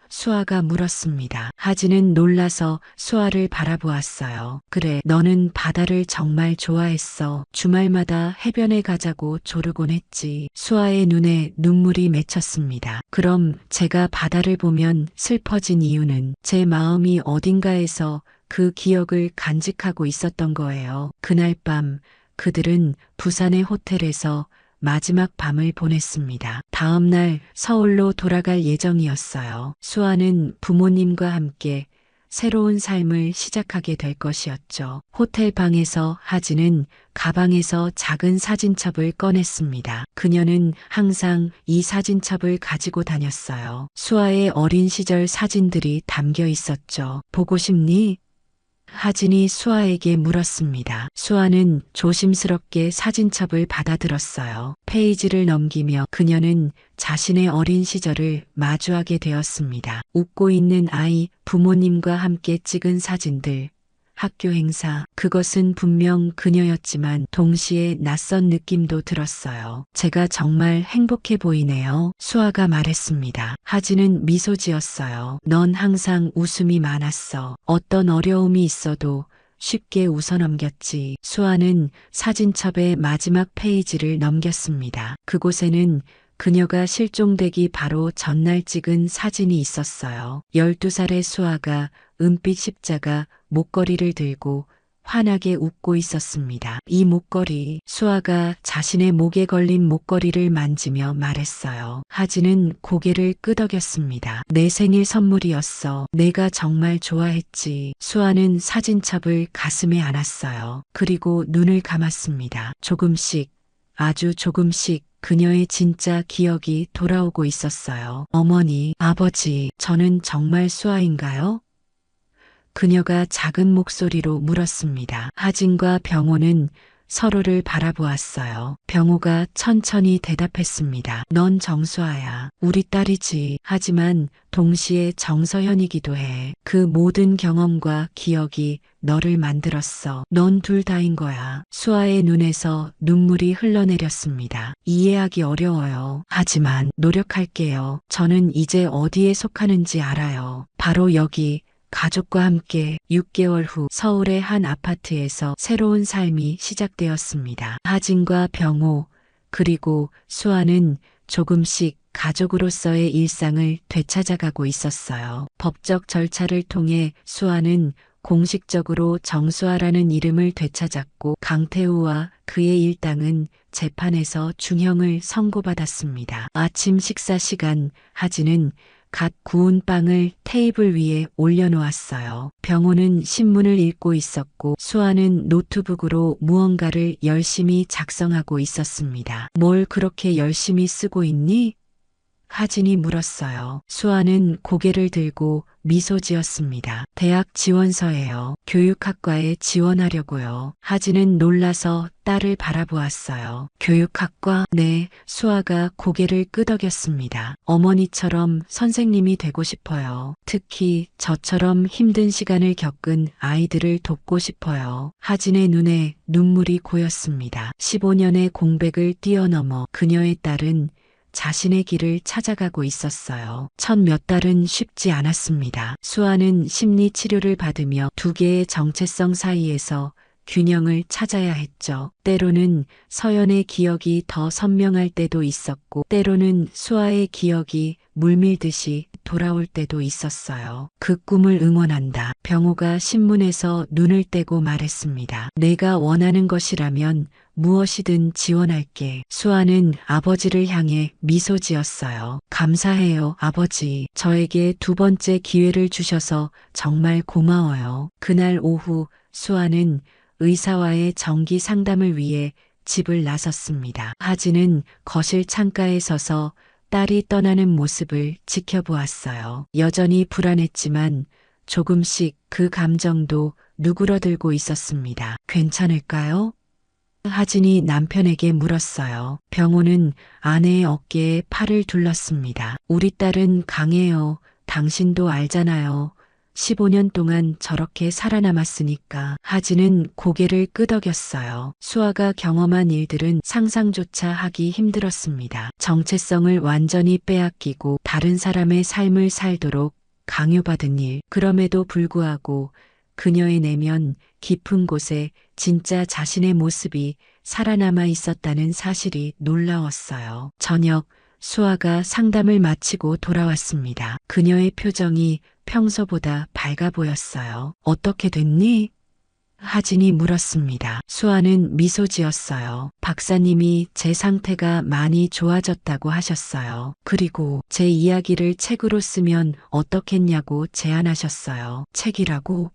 수아가 물었습니다. 하진은 놀라서 수아를 바라보았어요. 그래, 너는 바다를 정말 좋아했어. 주말마다 해변에 가자고 조르곤 했지. 수아의 눈에 눈물이 맺혔습니다. 그럼 제가 바다를 보면 슬퍼진 이유는 제 마음이 어딘가에서 그 기억을 간직하고 있었던 거예요. 그날 밤 그들은 부산의 호텔에서 마지막 밤을 보냈습니다. 다음 날 서울로 돌아갈 예정이었어요. 수아는 부모님과 함께 새로운 삶을 시작하게 될 것이었죠. 호텔 방에서 하진은 가방에서 작은 사진첩을 꺼냈습니다. 그녀는 항상 이 사진첩을 가지고 다녔어요. 수아의 어린 시절 사진들이 담겨 있었죠. 보고 싶니? 하진이 수아에게 물었습니다. 수아는 조심스럽게 사진첩을 받아들었어요. 페이지를 넘기며 그녀는 자신의 어린 시절을 마주하게 되었습니다. 웃고 있는 아이, 부모님과 함께 찍은 사진들, 학교 행사, 그것은 분명 그녀였지만 동시에 낯선 느낌도 들었어요. 제가 정말 행복해 보이네요. 수아가 말했습니다. 하진은 미소 지었어요. 넌 항상 웃음이 많았어. 어떤 어려움이 있어도 쉽게 웃어넘겼지. 수아는 사진첩의 마지막 페이지를 넘겼습니다. 그곳에는 그녀가 실종되기 바로 전날 찍은 사진이 있었어요. 12살의 수아가 은빛 십자가 목걸이를 들고 환하게 웃고 있었습니다. 이 목걸이, 수아가 자신의 목에 걸린 목걸이를 만지며 말했어요. 하진은 고개를 끄덕였습니다. 내 생일 선물이었어. 내가 정말 좋아했지. 수아는 사진첩을 가슴에 안았어요. 그리고 눈을 감았습니다. 조금씩, 아주 조금씩 그녀의 진짜 기억이 돌아오고 있었어요. 어머니, 아버지, 저는 정말 수아인가요? 그녀가 작은 목소리로 물었습니다. 하진과 병호는 서로를 바라보았어요. 병호가 천천히 대답했습니다. 넌 정수아야. 우리 딸이지. 하지만 동시에 정서현이기도 해. 그 모든 경험과 기억이 너를 만들었어. 넌 둘 다인 거야. 수아의 눈에서 눈물이 흘러내렸습니다. 이해하기 어려워요. 하지만 노력할게요. 저는 이제 어디에 속하는지 알아요. 바로 여기. 가족과 함께 6개월 후 서울의 한 아파트에서 새로운 삶이 시작되었습니다. 하진과 병호 그리고 수아는 조금씩 가족으로서의 일상을 되찾아가고 있었어요. 법적 절차를 통해 수아는 공식적으로 정수아라는 이름을 되찾았고 강태우와 그의 일당은 재판에서 중형을 선고받았습니다. 아침 식사 시간 하진은 갓 구운 빵을 테이블 위에 올려놓았어요. 병호는 신문을 읽고 있었고 수아는 노트북으로 무언가를 열심히 작성하고 있었습니다. 뭘 그렇게 열심히 쓰고 있니? 하진이 물었어요. 수아는 고개를 들고 미소 지었습니다. 대학 지원서예요. 교육학과에 지원하려고요. 하진은 놀라서 딸을 바라보았어요. 교육학과? 네, 수아가 고개를 끄덕였습니다. 어머니처럼 선생님이 되고 싶어요. 특히 저처럼 힘든 시간을 겪은 아이들을 돕고 싶어요. 하진의 눈에 눈물이 고였습니다. 15년의 공백을 뛰어넘어 그녀의 딸은 자신의 길을 찾아가고 있었어요. 첫 몇 달은 쉽지 않았습니다. 수아는 심리 치료를 받으며 두 개의 정체성 사이에서 균형을 찾아야 했죠. 때로는 서연의 기억이 더 선명할 때도 있었고, 때로는 수아의 기억이 물밀듯이 돌아올 때도 있었어요. 그 꿈을 응원한다. 병호가 신문에서 눈을 떼고 말했습니다. 내가 원하는 것이라면 무엇이든 지원할게. 수아는 아버지를 향해 미소 지었어요. 감사해요, 아버지. 저에게 두 번째 기회를 주셔서 정말 고마워요. 그날 오후 수아는 의사와의 정기 상담을 위해 집을 나섰습니다. 하진은 거실 창가에 서서 딸이 떠나는 모습을 지켜보았어요. 여전히 불안했지만 조금씩 그 감정도 누그러들고 있었습니다. 괜찮을까요? 하진이 남편에게 물었어요. 병호는 아내의 어깨에 팔을 둘렀습니다. 우리 딸은 강해요. 당신도 알잖아요. 15년 동안 저렇게 살아남았으니까. 하진은 고개를 끄덕였어요. 수아가 경험한 일들은 상상조차 하기 힘들었습니다. 정체성을 완전히 빼앗기고 다른 사람의 삶을 살도록 강요받은 일. 그럼에도 불구하고 그녀의 내면 깊은 곳에 진짜 자신의 모습이 살아남아 있었다는 사실이 놀라웠어요. 저녁, 수아가 상담을 마치고 돌아왔습니다. 그녀의 표정이 평소보다 밝아 보였어요. 어떻게 됐니? 하진이 물었습니다. 수아는 미소 지었어요. 박사님이 제 상태가 많이 좋아졌다고 하셨어요. 그리고 제 이야기를 책으로 쓰면 어떻겠냐고 제안하셨어요. 책이라고?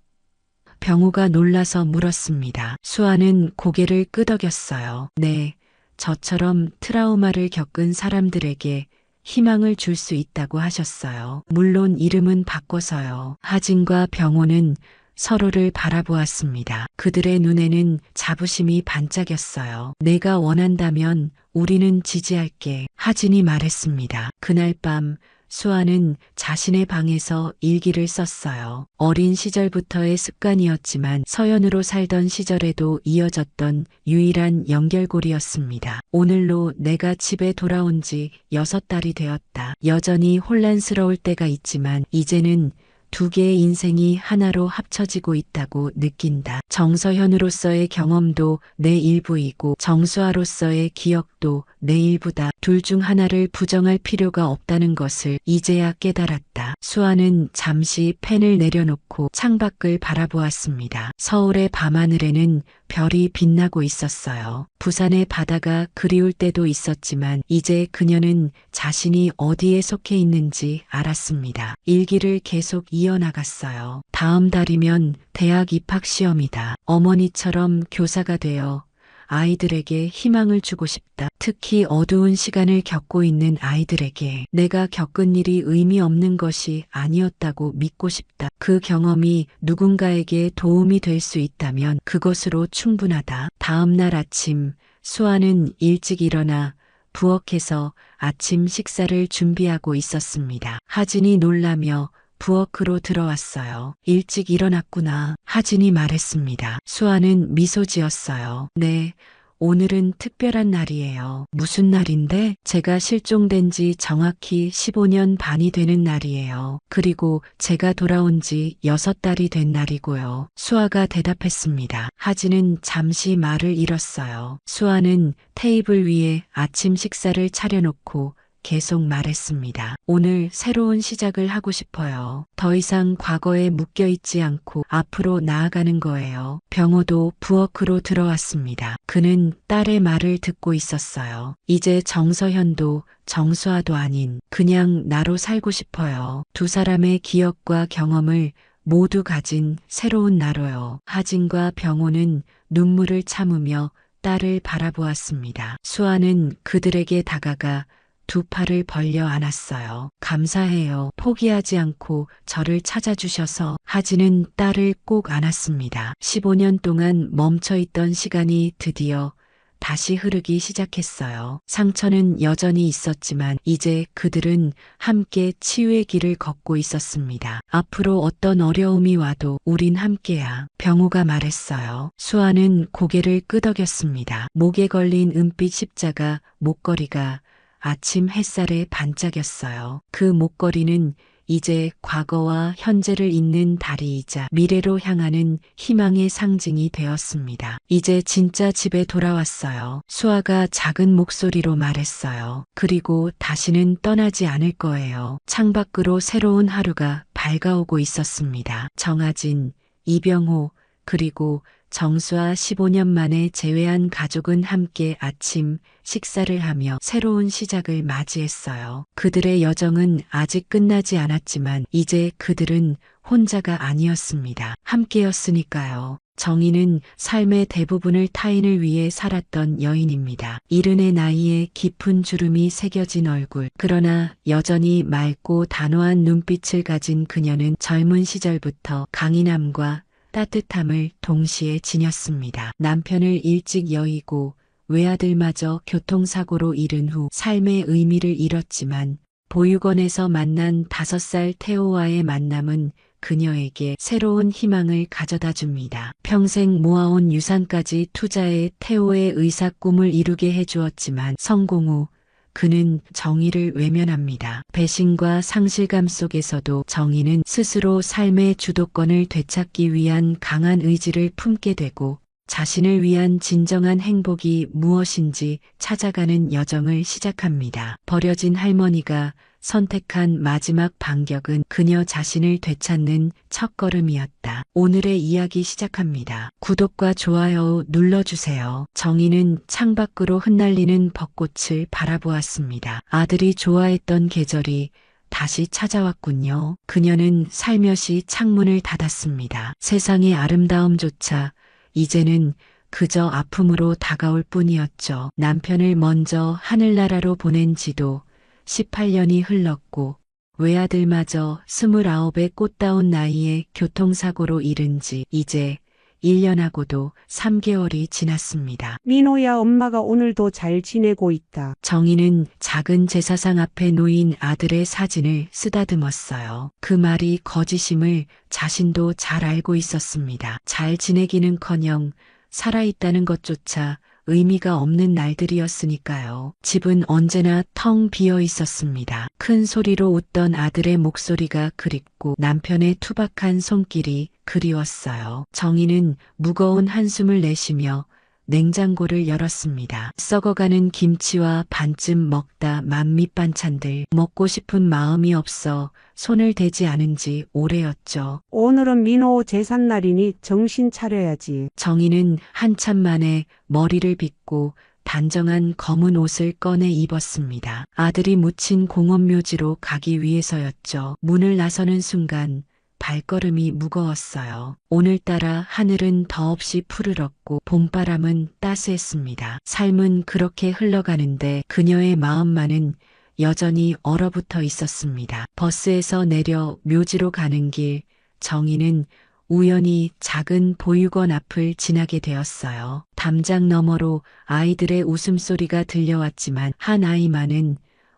병호가 놀라서 물었습니다. 수아는 고개를 끄덕였어요. 네, 저처럼 트라우마를 겪은 사람들에게 희망을 줄 수 있다고 하셨어요. 물론 이름은 바꿔서요. 하진과 병호는 서로를 바라보았습니다. 그들의 눈에는 자부심이 반짝였어요. 내가 원한다면 우리는 지지할게. 하진이 말했습니다. 그날 밤 수아는 자신의 방에서 일기를 썼어요. 어린 시절부터의 습관이었지만 서연으로 살던 시절에도 이어졌던 유일한 연결고리였습니다. 오늘로 내가 집에 돌아온 지 6달이 되었다. 여전히 혼란스러울 때가 있지만 이제는 두 개의 인생이 하나로 합쳐지고 있다고 느낀다. 정서현으로서의 경험도 내 일부이고 정수아로서의 기억도 내 일부다. 둘 중 하나를 부정할 필요가 없다는 것을 이제야 깨달았다. 수아는 잠시 펜을 내려놓고 창밖을 바라보았습니다. 서울의 밤하늘에는 별이 빛나고 있었어요. 부산의 바다가 그리울 때도 있었지만 이제 그녀는 자신이 어디에 속해 있는지 알았습니다. 일기를 계속 이어나갔어요. 다음 달이면 대학 입학 시험이다. 어머니처럼 교사가 되어 아이들에게 희망을 주고 싶다. 특히 어두운 시간을 겪고 있는 아이들에게 내가 겪은 일이 의미 없는 것이 아니었다고 믿고 싶다. 그 경험이 누군가에게 도움이 될 수 있다면 그것으로 충분하다. 다음 날 아침 수아는 일찍 일어나 부엌에서 아침 식사를 준비하고 있었습니다. 하진이 놀라며 부엌으로 들어왔어요. 일찍 일어났구나. 하진이 말했습니다. 수아는 미소 지었어요. 네, 오늘은 특별한 날이에요. 무슨 날인데? 제가 실종된 지 정확히 15년 반이 되는 날이에요. 그리고 제가 돌아온 지 6달이 된 날이고요. 수아가 대답했습니다. 하진은 잠시 말을 잃었어요. 수아는 테이블 위에 아침 식사를 차려놓고 계속 말했습니다. 오늘 새로운 시작을 하고 싶어요. 더 이상 과거에 묶여있지 않고 앞으로 나아가는 거예요. 병호도 부엌으로 들어왔습니다. 그는 딸의 말을 듣고 있었어요. 이제 정서현도 정수아도 아닌 그냥 나로 살고 싶어요. 두 사람의 기억과 경험을 모두 가진 새로운 나로요. 하진과 병호는 눈물을 참으며 딸을 바라보았습니다. 수아는 그들에게 다가가 두 팔을 벌려 안았어요. 감사해요. 포기하지 않고 저를 찾아주셔서. 하진은 딸을 꼭 안았습니다. 15년 동안 멈춰있던 시간이 드디어 다시 흐르기 시작했어요. 상처는 여전히 있었지만 이제 그들은 함께 치유의 길을 걷고 있었습니다. 앞으로 어떤 어려움이 와도 우린 함께야. 병호가 말했어요. 수아는 고개를 끄덕였습니다. 목에 걸린 은빛 십자가 목걸이가 아침 햇살에 반짝였어요. 그 목걸이는 이제 과거와 현재를 잇는 다리이자 미래로 향하는 희망의 상징이 되었습니다. 이제 진짜 집에 돌아왔어요. 수아가 작은 목소리로 말했어요. 그리고 다시는 떠나지 않을 거예요. 창밖으로 새로운 하루가 밝아오고 있었습니다. 정아진, 이병호, 그리고 정수아 15년 만에 재회한 가족은 함께 아침 식사를 하며 새로운 시작을 맞이했어요. 그들의 여정은 아직 끝나지 않았지만 이제 그들은 혼자가 아니었습니다. 함께였으니까요. 정희는 삶의 대부분을 타인을 위해 살았던 여인입니다. 이른의 나이에 깊은 주름이 새겨진 얼굴, 그러나 여전히 맑고 단호한 눈빛을 가진 그녀는 젊은 시절부터 강인함과 따뜻함을 동시에 지녔습니다. 남편을 일찍 여의고 외아들마저 교통사고로 잃은 후 삶의 의미를 잃었지만 보육원에서 만난 5살 태호와의 만남은 그녀에게 새로운 희망을 가져다 줍니다. 평생 모아온 유산까지 투자해 태호의 의사 꿈을 이루게 해주었지만 성공 후 그는 정의를 외면합니다. 배신과 상실감 속에서도 정의는 스스로 삶의 주도권을 되찾기 위한 강한 의지를 품게 되고 자신을 위한 진정한 행복이 무엇인지 찾아가는 여정을 시작합니다. 버려진 할머니가 선택한 마지막 반격은 그녀 자신을 되찾는 첫걸음이었다. 오늘의 이야기 시작합니다. 구독과 좋아요 눌러주세요. 정희는 창밖으로 흩날리는 벚꽃을 바라보았습니다. 아들이 좋아했던 계절이 다시 찾아왔군요. 그녀는 살며시 창문을 닫았습니다. 세상의 아름다움조차 이제는 그저 아픔으로 다가올 뿐이었죠. 남편을 먼저 하늘나라로 보낸 지도 18년이 흘렀고 외아들마저 29의 꽃다운 나이에 교통사고로 잃은 지 이제 1년하고도 3개월이 지났습니다. 민호야, 엄마가 오늘도 잘 지내고 있다. 정희는 작은 제사상 앞에 놓인 아들의 사진을 쓰다듬었어요. 그 말이 거짓임을 자신도 잘 알고 있었습니다. 잘 지내기는커녕 살아있다는 것조차 의미가 없는 날들이었으니까요. 집은 언제나 텅 비어 있었습니다. 큰 소리로 웃던 아들의 목소리가 그립고 남편의 투박한 손길이 그리웠어요. 정희는 무거운 한숨을 내쉬며 냉장고를 열었습니다. 썩어가는 김치와 반쯤 먹다 만 밑반찬들, 먹고 싶은 마음이 없어 손을 대지 않은 지 오래였죠. 오늘은 민호 제삿날이니 정신 차려야지. 정희는 한참 만에 머리를 빗고 단정한 검은 옷을 꺼내 입었습니다. 아들이 묻힌 공원묘지로 가기 위해서였죠. 문을 나서는 순간 발걸음이 무거웠어요. 오늘따라 하늘은 더없이 푸르렀고 봄바람은 따스했습니다. 삶은 그렇게 흘러가는데 그녀의 마음만은 여전히 얼어붙어 있었습니다. 버스에서 내려 묘지로 가는 길, 정희는 우연히 작은 보육원 앞을 지나게 되었어요. 담장 너머로 아이들의 웃음소리가 들려왔지만 한 아이만은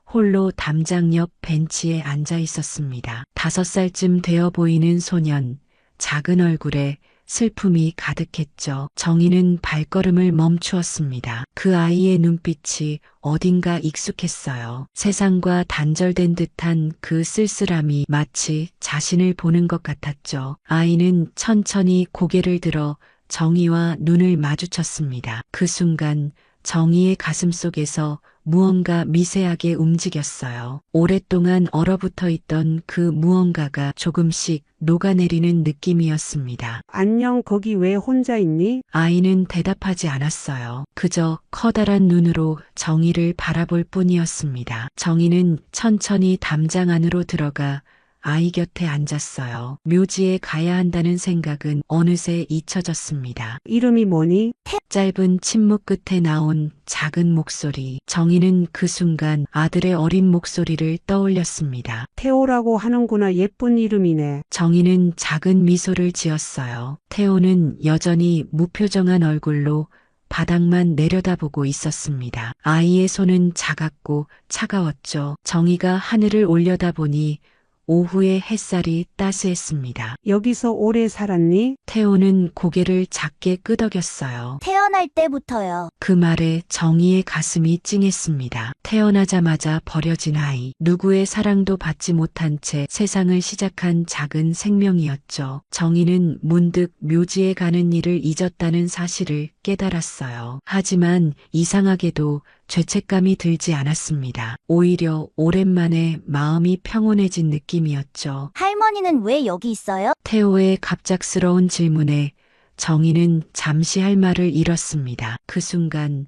홀로 담장 옆 벤치에 앉아 있었습니다. 5살쯤 되어 보이는 소년, 작은 얼굴에 슬픔이 가득했죠. 정희는 발걸음을 멈추었습니다. 그 아이의 눈빛이 어딘가 익숙했어요. 세상과 단절된 듯한 그 쓸쓸함이 마치 자신을 보는 것 같았죠. 아이는 천천히 고개를 들어 정희와 눈을 마주쳤습니다. 그 순간 정희의 가슴 속에서 무언가 미세하게 움직였어요. 오랫동안 얼어붙어 있던 그 무언가가 조금씩 녹아내리는 느낌이었습니다. 안녕, 거기 왜 혼자 있니? 아이는 대답하지 않았어요. 그저 커다란 눈으로 정희를 바라볼 뿐이었습니다. 정희는 천천히 담장 안으로 들어가 아이 곁에 앉았어요. 묘지에 가야 한다는 생각은 어느새 잊혀졌습니다. 이름이 뭐니? 짧은 침묵 끝에 나온 작은 목소리. 정희는 그 순간 아들의 어린 목소리를 떠올렸습니다. 태호라고 하는구나. 예쁜 이름이네. 정희는 작은 미소를 지었어요. 태호는 여전히 무표정한 얼굴로 바닥만 내려다보고 있었습니다. 아이의 손은 작았고 차가웠죠. 정희가 하늘을 올려다보니 오후의 햇살이 따스했습니다. 여기서 오래 살았니? 태호는 고개를 작게 끄덕였어요. 태어날 때부터요. 그 말에 정희의 가슴이 찡했습니다. 태어나자마자 버려진 아이, 누구의 사랑도 받지 못한 채 세상을 시작한 작은 생명이었죠. 정희는 문득 묘지에 가는 일을 잊었다는 사실을 깨달았어요. 하지만 이상하게도 죄책감이 들지 않았습니다. 오히려 오랜만에 마음이 평온해진 느낌이었죠. 할머니는 왜 여기 있어요? 태호의 갑작스러운 질문에 정희는 잠시 할 말을 잃었습니다. 그 순간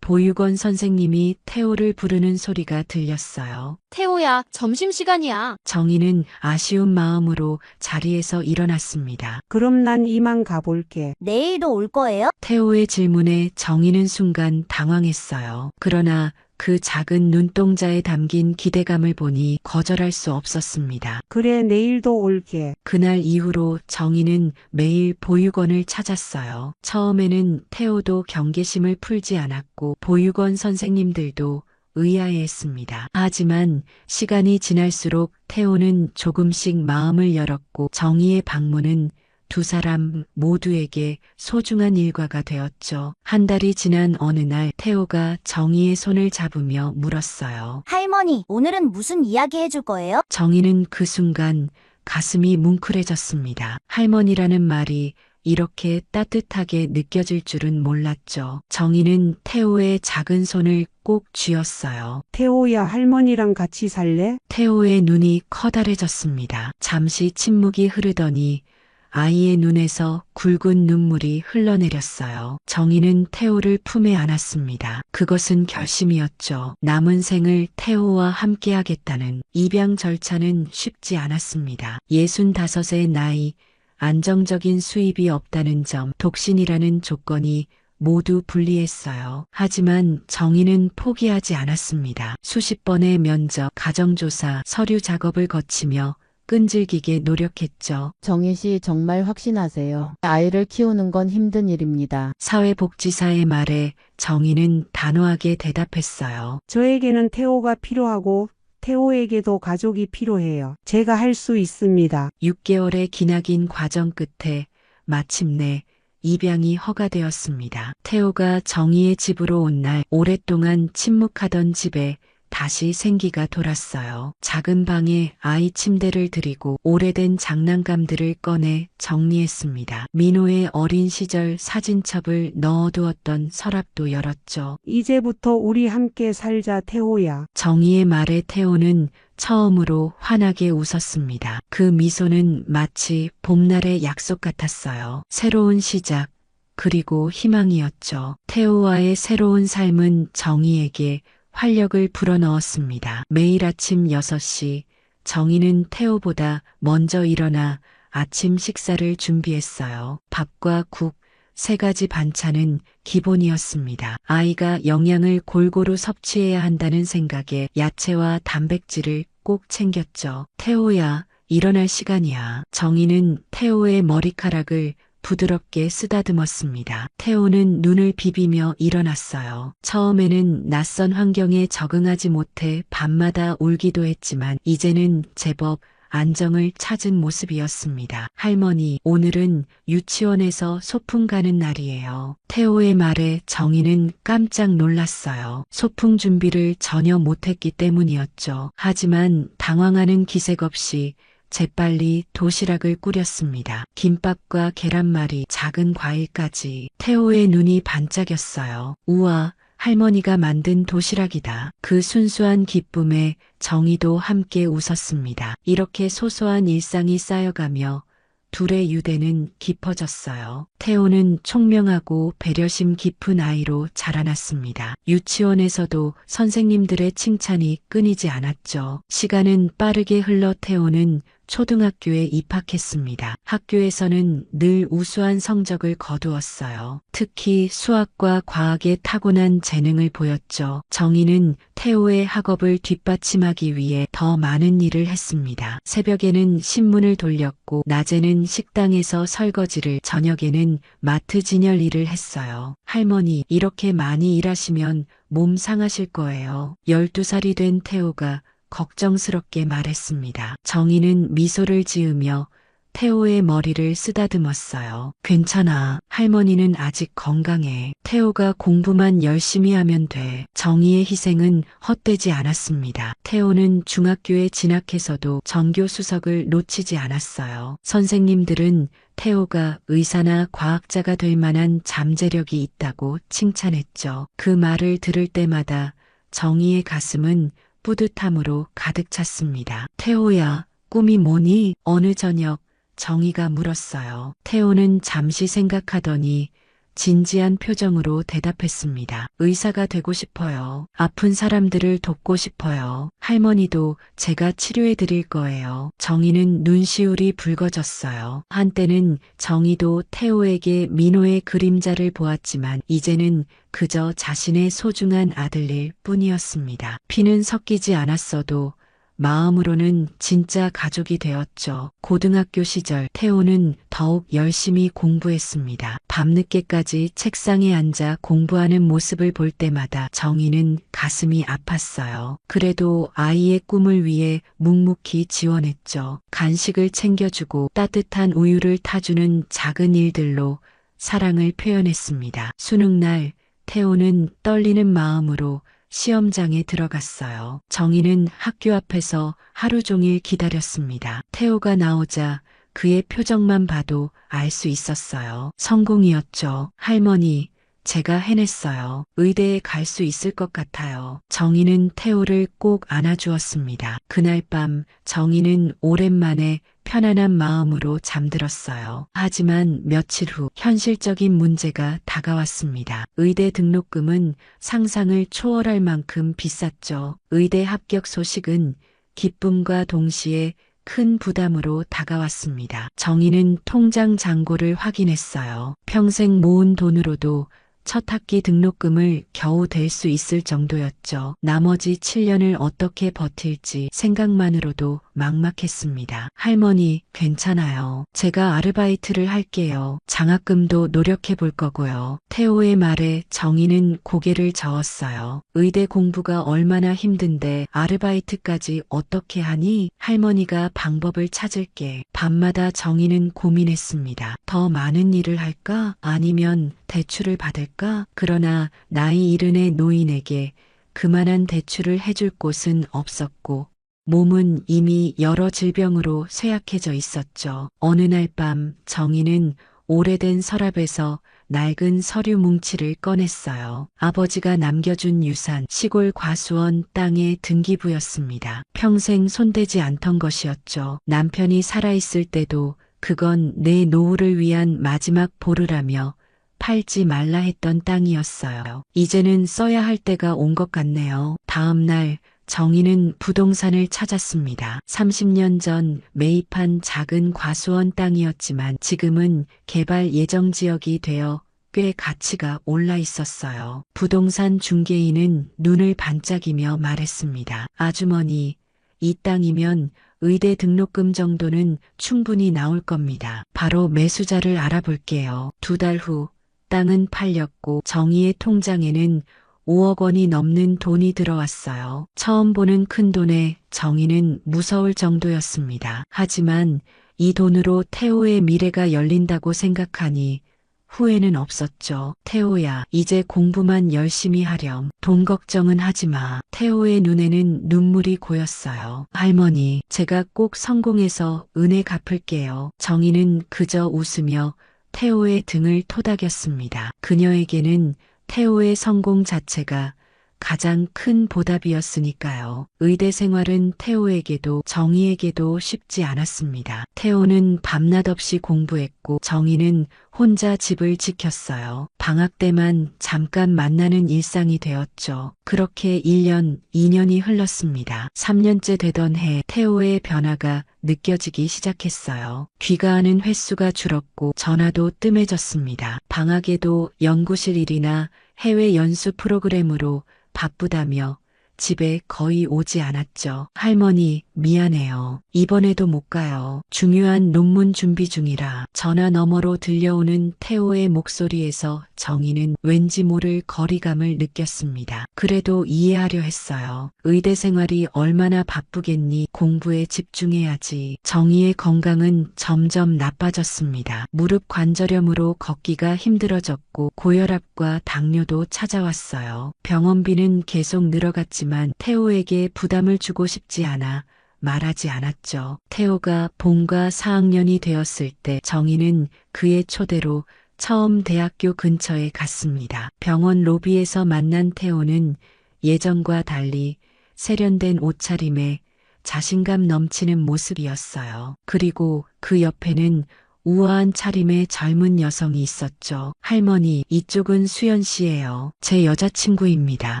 보육원 선생님이 태호를 부르는 소리가 들렸어요. 태호야, 점심시간이야. 정희는 아쉬운 마음으로 자리에서 일어났습니다. 그럼 난 이만 가볼게. 내일도 올 거예요? 태호의 질문에 정희는 순간 당황했어요. 그러나 그 작은 눈동자에 담긴 기대감을 보니 거절할 수 없었습니다. 그래, 내일도 올게. 그날 이후로 정희는 매일 보육원을 찾았어요. 처음에는 태호도 경계심을 풀지 않았고 보육원 선생님들도 의아해했습니다. 하지만 시간이 지날수록 태호는 조금씩 마음을 열었고 정희의 방문은 두 사람 모두에게 소중한 일과가 되었죠. 한 달이 지난 어느 날 태호가 정희의 손을 잡으며 물었어요. 할머니, 오늘은 무슨 이야기 해줄 거예요? 정희는 그 순간 가슴이 뭉클해졌습니다. 할머니라는 말이 이렇게 따뜻하게 느껴질 줄은 몰랐죠. 정희는 태호의 작은 손을 꼭 쥐었어요. 태호야, 할머니랑 같이 살래? 태호의 눈이 커다래졌습니다. 잠시 침묵이 흐르더니 아이의 눈에서 굵은 눈물이 흘러내렸어요. 정희는 태호를 품에 안았습니다. 그것은 결심이었죠. 남은 생을 태호와 함께하겠다는. 입양 절차는 쉽지 않았습니다. 65의 나이, 안정적인 수입이 없다는 점, 독신이라는 조건이 모두 불리했어요. 하지만 정희는 포기하지 않았습니다. 수십 번의 면접, 가정조사, 서류 작업을 거치며 끈질기게 노력했죠. 정희 씨 정말 확신하세요? 아이를 키우는 건 힘든 일입니다. 사회복지사의 말에 정희는 단호하게 대답했어요. 저에게는 태호가 필요하고 태호에게도 가족이 필요해요. 제가 할 수 있습니다. 6개월의 기나긴 과정 끝에 마침내 입양이 허가되었습니다. 태호가 정희의 집으로 온 날 오랫동안 침묵하던 집에 다시 생기가 돌았어요. 작은 방에 아이 침대를 들이고 오래된 장난감들을 꺼내 정리했습니다. 민호의 어린 시절 사진첩을 넣어두었던 서랍도 열었죠. 이제부터 우리 함께 살자, 태호야. 정희의 말에 태호는 처음으로 환하게 웃었습니다. 그 미소는 마치 봄날의 약속 같았어요. 새로운 시작, 그리고 희망이었죠. 태호와의 새로운 삶은 정희에게 활력을 불어넣었습니다. 매일 아침 6시 정희는 태호보다 먼저 일어나 아침 식사를 준비했어요. 밥과 국, 3가지 반찬은 기본이었습니다. 아이가 영양을 골고루 섭취해야 한다는 생각에 야채와 단백질을 꼭 챙겼죠. 태호야, 일어날 시간이야. 정희는 태호의 머리카락을 부드럽게 쓰다듬었습니다. 태호는 눈을 비비며 일어났어요. 처음에는 낯선 환경에 적응하지 못해 밤마다 울기도 했지만 이제는 제법 안정을 찾은 모습이었습니다. 할머니, 오늘은 유치원에서 소풍 가는 날이에요. 태호의 말에 정희는 깜짝 놀랐어요. 소풍 준비를 전혀 못했기 때문이었죠. 하지만 당황하는 기색 없이 재빨리 도시락을 꾸렸습니다. 김밥과 계란말이, 작은 과일까지. 태호의 눈이 반짝였어요. 우와, 할머니가 만든 도시락이다. 그 순수한 기쁨에 정희도 함께 웃었습니다. 이렇게 소소한 일상이 쌓여가며 둘의 유대는 깊어졌어요. 태호는 총명하고 배려심 깊은 아이로 자라났습니다. 유치원에서도 선생님들의 칭찬이 끊이지 않았죠. 시간은 빠르게 흘러 태호는 초등학교에 입학했습니다. 학교에서는 늘 우수한 성적을 거두었어요. 특히 수학과 과학에 타고난 재능을 보였죠. 정희는 태호의 학업을 뒷받침하기 위해 더 많은 일을 했습니다. 새벽에는 신문을 돌렸고 낮에는 식당에서 설거지를, 저녁에는 마트 진열 일을 했어요. 할머니, 이렇게 많이 일하시면 몸 상하실 거예요. 12살이 된 태호가 걱정스럽게 말했습니다. 정희는 미소를 지으며 태호의 머리를 쓰다듬었어요. 괜찮아. 할머니는 아직 건강해. 태호가 공부만 열심히 하면 돼. 정희의 희생은 헛되지 않았습니다. 태호는 중학교에 진학해서도 전교 수석을 놓치지 않았어요. 선생님들은 태호가 의사나 과학자가 될 만한 잠재력이 있다고 칭찬했죠. 그 말을 들을 때마다 정희의 가슴은 뿌듯함으로 가득 찼습니다. 태호야, 꿈이 뭐니? 어느 저녁 정희가 물었어요. 태호는 잠시 생각하더니 진지한 표정으로 대답했습니다. 의사가 되고 싶어요. 아픈 사람들을 돕고 싶어요. 할머니도 제가 치료해 드릴 거예요. 정희는 눈시울이 붉어졌어요. 한때는 정희도 태호에게 민호의 그림자를 보았지만 이제는 그저 자신의 소중한 아들일 뿐이었습니다. 피는 섞이지 않았어도 마음으로는 진짜 가족이 되었죠. 고등학교 시절 태호는 더욱 열심히 공부했습니다. 밤늦게까지 책상에 앉아 공부하는 모습을 볼 때마다 정희는 가슴이 아팠어요. 그래도 아이의 꿈을 위해 묵묵히 지원했죠. 간식을 챙겨주고 따뜻한 우유를 타주는 작은 일들로 사랑을 표현했습니다. 수능날 태호는 떨리는 마음으로 시험장에 들어갔어요. 정희는 학교 앞에서 하루 종일 기다렸습니다. 태호가 나오자 그의 표정만 봐도 알 수 있었어요. 성공이었죠. 할머니, 제가 해냈어요. 의대에 갈 수 있을 것 같아요. 정희는 태호를 꼭 안아주었습니다. 그날 밤 정희는 오랜만에 편안한 마음으로 잠들었어요. 하지만 며칠 후 현실적인 문제가 다가왔습니다. 의대 등록금은 상상을 초월할 만큼 비쌌죠. 의대 합격 소식은 기쁨과 동시에 큰 부담으로 다가왔습니다. 정희는 통장 잔고를 확인했어요. 평생 모은 돈으로도 첫 학기 등록금을 겨우 댈 수 있을 정도였죠. 나머지 7년을 어떻게 버틸지 생각만으로도 막막했습니다. 할머니, 괜찮아요. 제가 아르바이트를 할게요. 장학금도 노력해 볼 거고요. 태호의 말에 정희는 고개를 저었어요. 의대 공부가 얼마나 힘든데 아르바이트까지 어떻게 하니? 할머니가 방법을 찾을게. 밤마다 정희는 고민했습니다. 더 많은 일을 할까? 아니면 대출을 받을까? 그러나 나이 이른의 노인에게 그만한 대출을 해줄 곳은 없었고 몸은 이미 여러 질병으로 쇠약해져 있었죠. 어느 날 밤 정희는 오래된 서랍에서 낡은 서류 뭉치를 꺼냈어요. 아버지가 남겨준 유산, 시골 과수원 땅의 등기부였습니다. 평생 손대지 않던 것이었죠. 남편이 살아있을 때도 그건 내 노후를 위한 마지막 보루라며 팔지 말라 했던 땅이었어요. 이제는 써야 할 때가 온 것 같네요. 다음 날 정희는 부동산을 찾았습니다. 30년 전 매입한 작은 과수원 땅이었지만 지금은 개발 예정 지역이 되어 꽤 가치가 올라 있었어요. 부동산 중개인은 눈을 반짝이며 말했습니다. 아주머니, 이 땅이면 의대 등록금 정도는 충분히 나올 겁니다. 바로 매수자를 알아볼게요. 2달 후 땅은 팔렸고 정희의 통장에는 5억 원이 넘는 돈이 들어왔어요. 처음 보는 큰 돈에 정희는 무서울 정도였습니다. 하지만 이 돈으로 태호의 미래가 열린다고 생각하니 후회는 없었죠. 태호야, 이제 공부만 열심히 하렴. 돈 걱정은 하지 마. 태호의 눈에는 눈물이 고였어요. 할머니, 제가 꼭 성공해서 은혜 갚을게요. 정희는 그저 웃으며 태호의 등을 토닥였습니다. 그녀에게는 태호의 성공 자체가 가장 큰 보답이었으니까요. 의대 생활은 태호에게도 정희에게도 쉽지 않았습니다. 태호는 밤낮 없이 공부했고 정희는 혼자 집을 지켰어요. 방학 때만 잠깐 만나는 일상이 되었죠. 그렇게 1년, 2년이 흘렀습니다. 3년째 되던 해 태호의 변화가 느껴지기 시작했어요. 귀가하는 횟수가 줄었고 전화도 뜸해졌습니다. 방학에도 연구실 일이나 해외 연수 프로그램으로 바쁘다며 집에 거의 오지 않았죠. 할머니, 미안해요. 이번에도 못 가요. 중요한 논문 준비 중이라. 전화 너머로 들려오는 태호의 목소리에서 정희는 왠지 모를 거리감을 느꼈습니다. 그래도 이해하려 했어요. 의대 생활이 얼마나 바쁘겠니? 공부에 집중해야지. 정희의 건강은 점점 나빠졌습니다. 무릎 관절염으로 걷기가 힘들어졌고 고혈압과 당뇨도 찾아왔어요. 병원비는 계속 늘어갔지만 태호에게 부담을 주고 싶지 않아 말하지 않았죠. 태호가 본과 4학년이 되었을 때 정희는 그의 초대로 처음 대학교 근처에 갔습니다. 병원 로비에서 만난 태호는 예전과 달리 세련된 옷차림에 자신감 넘치는 모습이었어요. 그리고 그 옆에는 우아한 차림의 젊은 여성이 있었죠. 할머니, 이쪽은 수연 씨예요. 제 여자친구입니다.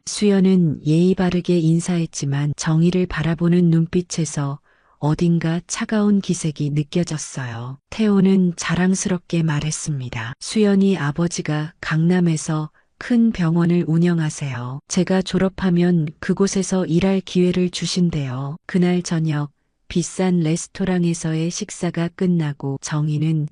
수연은 예의 바르게 인사했지만 정희를 바라보는 눈빛에서 어딘가 차가운 기색이 느껴졌어요. 태호는 자랑스럽게 말했습니다. 수연이 아버지가 강남에서 큰 병원을 운영하세요. 제가 졸업하면 그곳에서 일할 기회를 주신대요. 그날 저녁 비싼 레스토랑에서의 식사가 끝나고 정희는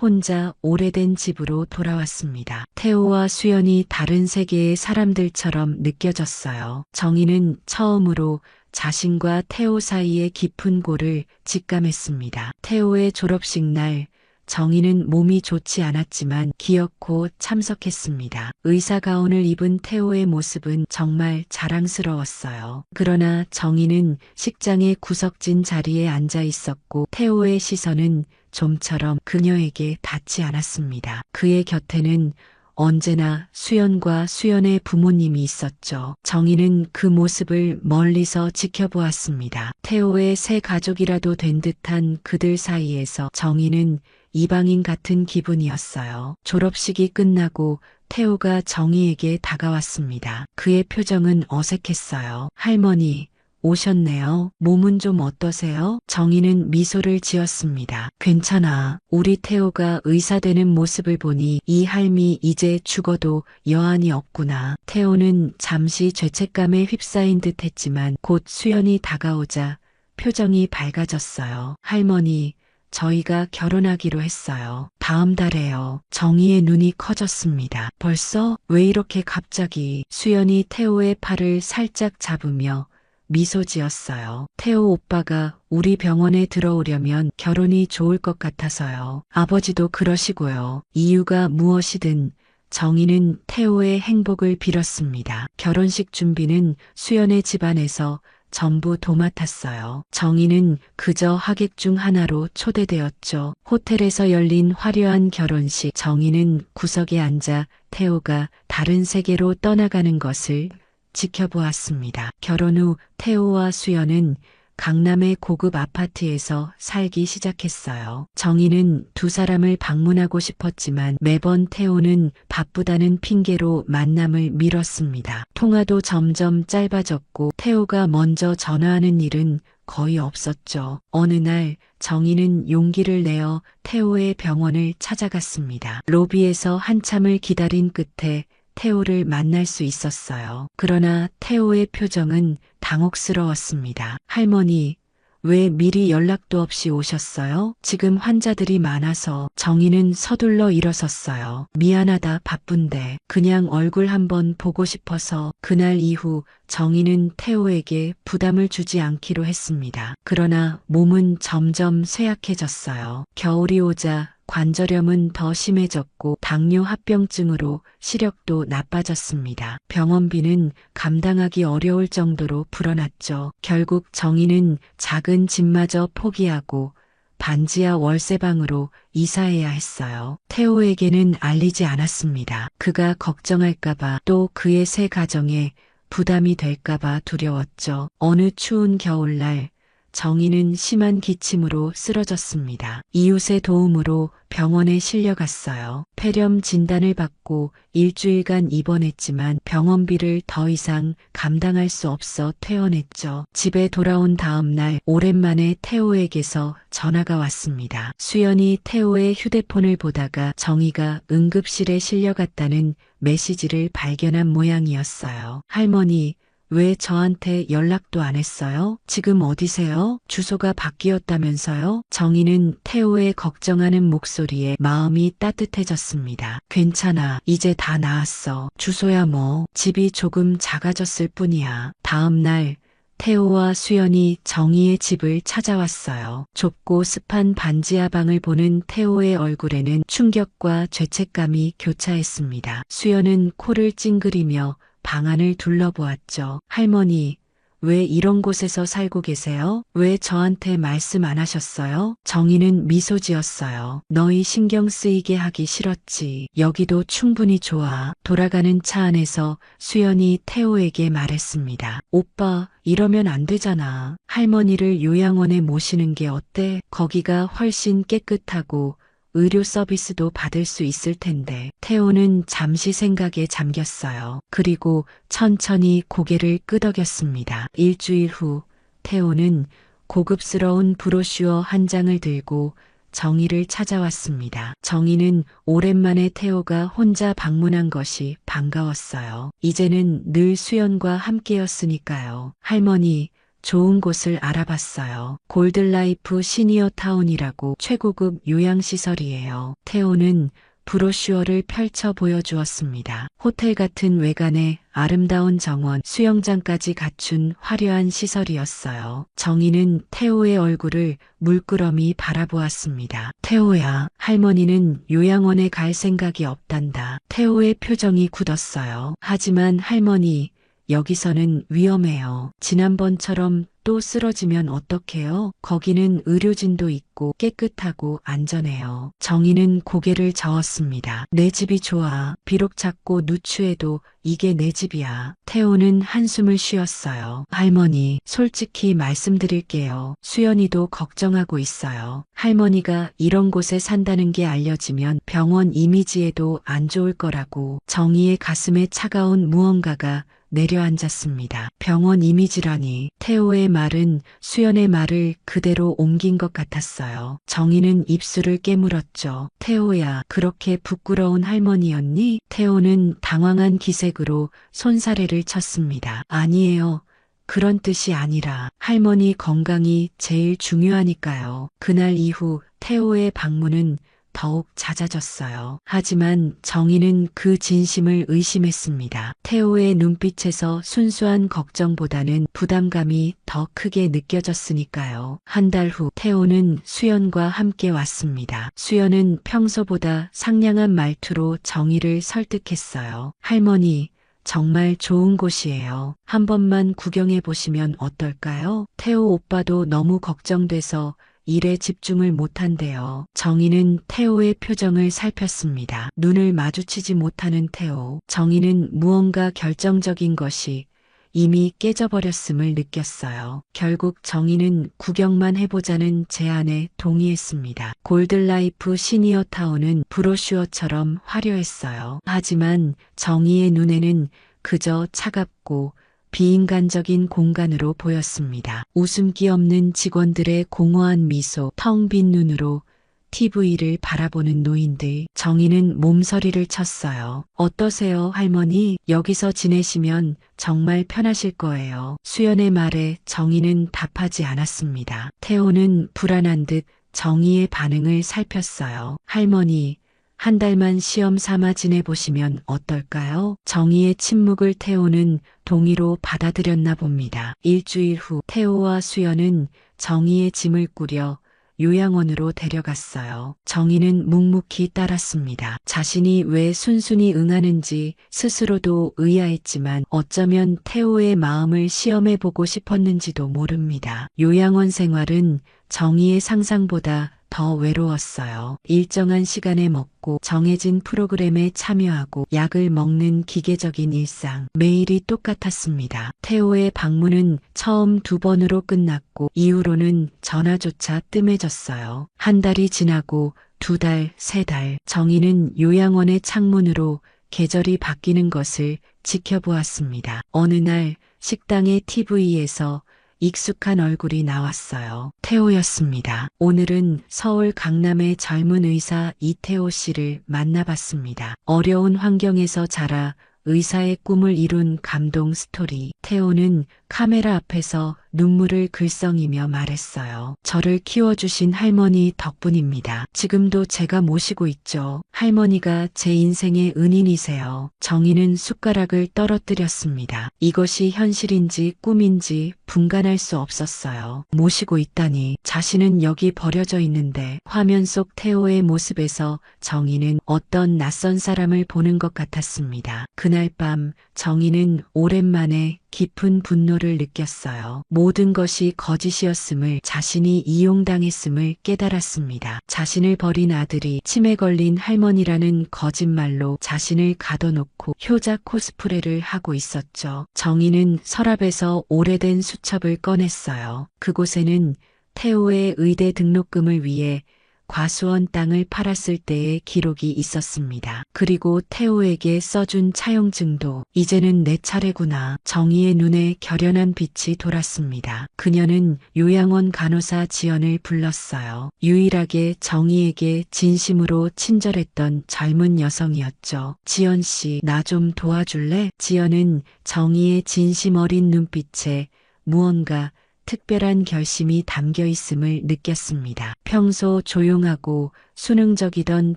혼자 오래된 집으로 돌아왔습니다. 태호와 수연이 다른 세계의 사람들처럼 느껴졌어요. 정희는 처음으로 자신과 태호 사이의 깊은 골을 직감했습니다. 태호의 졸업식 날 정희는 몸이 좋지 않았지만 기어코 참석했습니다. 의사 가운을 입은 태호의 모습은 정말 자랑스러웠어요. 그러나 정희는 식장의 구석진 자리에 앉아 있었고 태호의 시선은 좀처럼 그녀에게 닿지 않았습니다. 그의 곁에는 언제나 수연과 수연의 부모님이 있었죠. 정희는 그 모습을 멀리서 지켜보았습니다. 태호의 새 가족이라도 된 듯한 그들 사이에서 정희는 이방인 같은 기분이었어요. 졸업식이 끝나고 태호가 정희에게 다가왔습니다. 그의 표정은 어색했어요. 할머니, 오셨네요. 몸은 좀 어떠세요? 정희는 미소를 지었습니다. 괜찮아. 우리 태호가 의사 되는 모습을 보니 이 할미 이제 죽어도 여한이 없구나. 태호는 잠시 죄책감에 휩싸인 듯 했지만 곧 수연이 다가오자 표정이 밝아졌어요. 할머니, 저희가 결혼하기로 했어요. 다음 달에요. 정희의 눈이 커졌습니다. 벌써? 왜 이렇게 갑자기? 수연이 태호의 팔을 살짝 잡으며 미소 지었어요. 태호 오빠가 우리 병원에 들어오려면 결혼이 좋을 것 같아서요. 아버지도 그러시고요. 이유가 무엇이든 정희는 태호의 행복을 빌었습니다. 결혼식 준비는 수연의 집안에서 전부 도맡았어요. 정희는 그저 하객 중 하나로 초대되었죠. 호텔에서 열린 화려한 결혼식. 정희는 구석에 앉아 태호가 다른 세계로 떠나가는 것을 지켜보았습니다. 결혼 후 태호와 수연은 강남의 고급 아파트에서 살기 시작했어요. 정희는 두 사람을 방문하고 싶었지만 매번 태호는 바쁘다는 핑계로 만남을 미뤘습니다. 통화도 점점 짧아졌고 태호가 먼저 전화하는 일은 거의 없었죠. 어느 날 정희는 용기를 내어 태호의 병원을 찾아갔습니다. 로비에서 한참을 기다린 끝에 태호를 만날 수 있었어요. 그러나 태호의 표정은 당혹스러웠습니다. 할머니, 왜 미리 연락도 없이 오셨어요? 지금 환자들이 많아서. 정희는 서둘러 일어섰어요. 미안하다, 바쁜데. 그냥 얼굴 한번 보고 싶어서. 그날 이후 정희는 태호에게 부담을 주지 않기로 했습니다. 그러나 몸은 점점 쇠약해졌어요. 겨울이 오자 관절염은 더 심해졌고 당뇨 합병증으로 시력도 나빠졌습니다. 병원비는 감당하기 어려울 정도로 불어났죠. 결국 정희는 작은 집마저 포기하고 반지하 월세방으로 이사해야 했어요. 태호에게는 알리지 않았습니다. 그가 걱정할까봐 또 그의 새 가정에 부담이 될까봐 두려웠죠. 어느 추운 겨울날 정희는 심한 기침으로 쓰러졌습니다. 이웃의 도움으로 병원에 실려갔어요. 폐렴 진단을 받고 일주일간 입원했지만 병원비를 더 이상 감당할 수 없어 퇴원했죠. 집에 돌아온 다음 날 오랜만에 태호에게서 전화가 왔습니다. 수연이 태호의 휴대폰을 보다가 정희가 응급실에 실려갔다는 메시지를 발견한 모양이었어요. 할머니, 왜 저한테 연락도 안 했어요? 지금 어디세요? 주소가 바뀌었다면서요? 정희는 태호의 걱정하는 목소리에 마음이 따뜻해졌습니다. 괜찮아. 이제 다 나았어. 주소야 뭐. 집이 조금 작아졌을 뿐이야. 다음 날 태호와 수연이 정희의 집을 찾아왔어요. 좁고 습한 반지하 방을 보는 태호의 얼굴에는 충격과 죄책감이 교차했습니다. 수연은 코를 찡그리며 방 안을 둘러보았죠. 할머니, 왜 이런 곳에서 살고 계세요? 왜 저한테 말씀 안 하셨어요? 정희는 미소 지었어요. 너희 신경 쓰이게 하기 싫었지. 여기도 충분히 좋아. 돌아가는 차 안에서 수연이 태호에게 말했습니다. 오빠, 이러면 안 되잖아. 할머니를 요양원에 모시는 게 어때? 거기가 훨씬 깨끗하고 의료 서비스도 받을 수 있을 텐데. 태호는 잠시 생각에 잠겼어요. 그리고 천천히 고개를 끄덕였습니다. 일주일 후 태호는 고급스러운 브로슈어 한 장을 들고 정희를 찾아왔습니다. 정희는 오랜만에 태호가 혼자 방문한 것이 반가웠어요. 이제는 늘 수연과 함께였으니까요. 할머니, 좋은 곳을 알아봤어요. 골드라이프 시니어 타운이라고 최고급 요양시설이에요. 태호는 브로슈어를 펼쳐 보여주었습니다. 호텔 같은 외관에 아름다운 정원, 수영장까지 갖춘 화려한 시설이었어요. 정희는 태호의 얼굴을 물끄러미 바라보았습니다. 태호야, 할머니는 요양원에 갈 생각이 없단다. 태호의 표정이 굳었어요. 하지만 할머니, 여기서는 위험해요. 지난번처럼 또 쓰러지면 어떡해요? 거기는 의료진도 있고 깨끗하고 안전해요. 정희는 고개를 저었습니다. 내 집이 좋아. 비록 작고 누추해도 이게 내 집이야. 태호는 한숨을 쉬었어요. 할머니, 솔직히 말씀드릴게요. 수연이도 걱정하고 있어요. 할머니가 이런 곳에 산다는 게 알려지면 병원 이미지에도 안 좋을 거라고. 정희의 가슴에 차가운 무언가가 내려앉았습니다. 병원 이미지라니. 태호의 말은 수연의 말을 그대로 옮긴 것 같았어요. 정희는 입술을 깨물었죠. 태호야, 그렇게 부끄러운 할머니였니? 태호는 당황한 기색으로 손사래를 쳤습니다. 아니에요. 그런 뜻이 아니라 할머니 건강이 제일 중요하니까요. 그날 이후 태호의 방문은 더욱 잦아졌어요. 하지만 정희는 그 진심을 의심했습니다. 태호의 눈빛에서 순수한 걱정보다는 부담감이 더 크게 느껴졌으니까요. 한 달 후 태호는 수연과 함께 왔습니다. 수연은 평소보다 상냥한 말투로 정희를 설득했어요. 할머니, 정말 좋은 곳이에요. 한 번만 구경해 보시면 어떨까요? 태호 오빠도 너무 걱정돼서 일에 집중을 못한대요. 정희는 태호의 표정을 살폈습니다. 눈을 마주치지 못하는 태호. 정희는 무언가 결정적인 것이 이미 깨져버렸음을 느꼈어요. 결국 정희는 구경만 해보자는 제안에 동의했습니다. 골드라이프 시니어 타운은 브로슈어처럼 화려했어요. 하지만 정희의 눈에는 그저 차갑고 비인간적인 공간으로 보였습니다. 웃음기 없는 직원들의 공허한 미소, 텅 빈 눈으로 TV를 바라보는 노인들. 정희는 몸서리를 쳤어요. 어떠세요, 할머니? 여기서 지내시면 정말 편하실 거예요. 수연의 말에 정희는 답하지 않았습니다. 태호는 불안한 듯 정희의 반응을 살폈어요. 할머니, 한 달만 시험 삼아 지내보시면 어떨까요? 정희의 침묵을 태호는 동의로 받아들였나 봅니다. 일주일 후 태호와 수연은 정희의 짐을 꾸려 요양원으로 데려갔어요. 정희는 묵묵히 따랐습니다. 자신이 왜 순순히 응하는지 스스로도 의아했지만 어쩌면 태호의 마음을 시험해보고 싶었는지도 모릅니다. 요양원 생활은 정희의 상상보다 더 외로웠어요. 일정한 시간에 먹고 정해진 프로그램에 참여하고 약을 먹는 기계적인 일상. 매일이 똑같았습니다. 태호의 방문은 처음 2번으로 끝났고 이후로는 전화조차 뜸해졌어요. 한 달이 지나고 2달, 3달. 정희는 요양원의 창문으로 계절이 바뀌는 것을 지켜보았습니다. 어느 날 식당의 TV에서 익숙한 얼굴이 나왔어요. 태호였습니다. 오늘은 서울 강남의 젊은 의사 이태호 씨를 만나봤습니다. 어려운 환경에서 자라 의사의 꿈을 이룬 감동 스토리. 태호는 카메라 앞에서 눈물을 글썽이며 말했어요. 저를 키워주신 할머니 덕분입니다. 지금도 제가 모시고 있죠. 할머니가 제 인생의 은인이세요. 정희는 숟가락을 떨어뜨렸습니다. 이것이 현실인지 꿈인지 분간할 수 없었어요. 모시고 있다니. 자신은 여기 버려져 있는데. 화면 속 태호의 모습에서 정희는 어떤 낯선 사람을 보는 것 같았습니다. 그날 밤 정희는 오랜만에 깊은 분노를 느꼈어요. 모든 것이 거짓이었음을, 자신이 이용당했음을 깨달았습니다. 자신을 버린 아들이 치매 걸린 할머니라는 거짓말로 자신을 가둬놓고 효자 코스프레를 하고 있었죠. 정희는 서랍에서 오래된 수첩을 꺼냈어요. 그곳에는 태호의 의대 등록금을 위해 과수원 땅을 팔았을 때의 기록이 있었습니다. 그리고 태호에게 써준 차용증도 이제는 내 차례구나. 정희의 눈에 결연한 빛이 돌았습니다. 그녀는 요양원 간호사 지연을 불렀어요. 유일하게 정희에게 진심으로 친절했던 젊은 여성이었죠. 지연 씨, 나 좀 도와줄래? 지연은 정희의 진심 어린 눈빛에 무언가 특별한 결심이 담겨 있음을 느꼈습니다. 평소 조용하고 수능적이던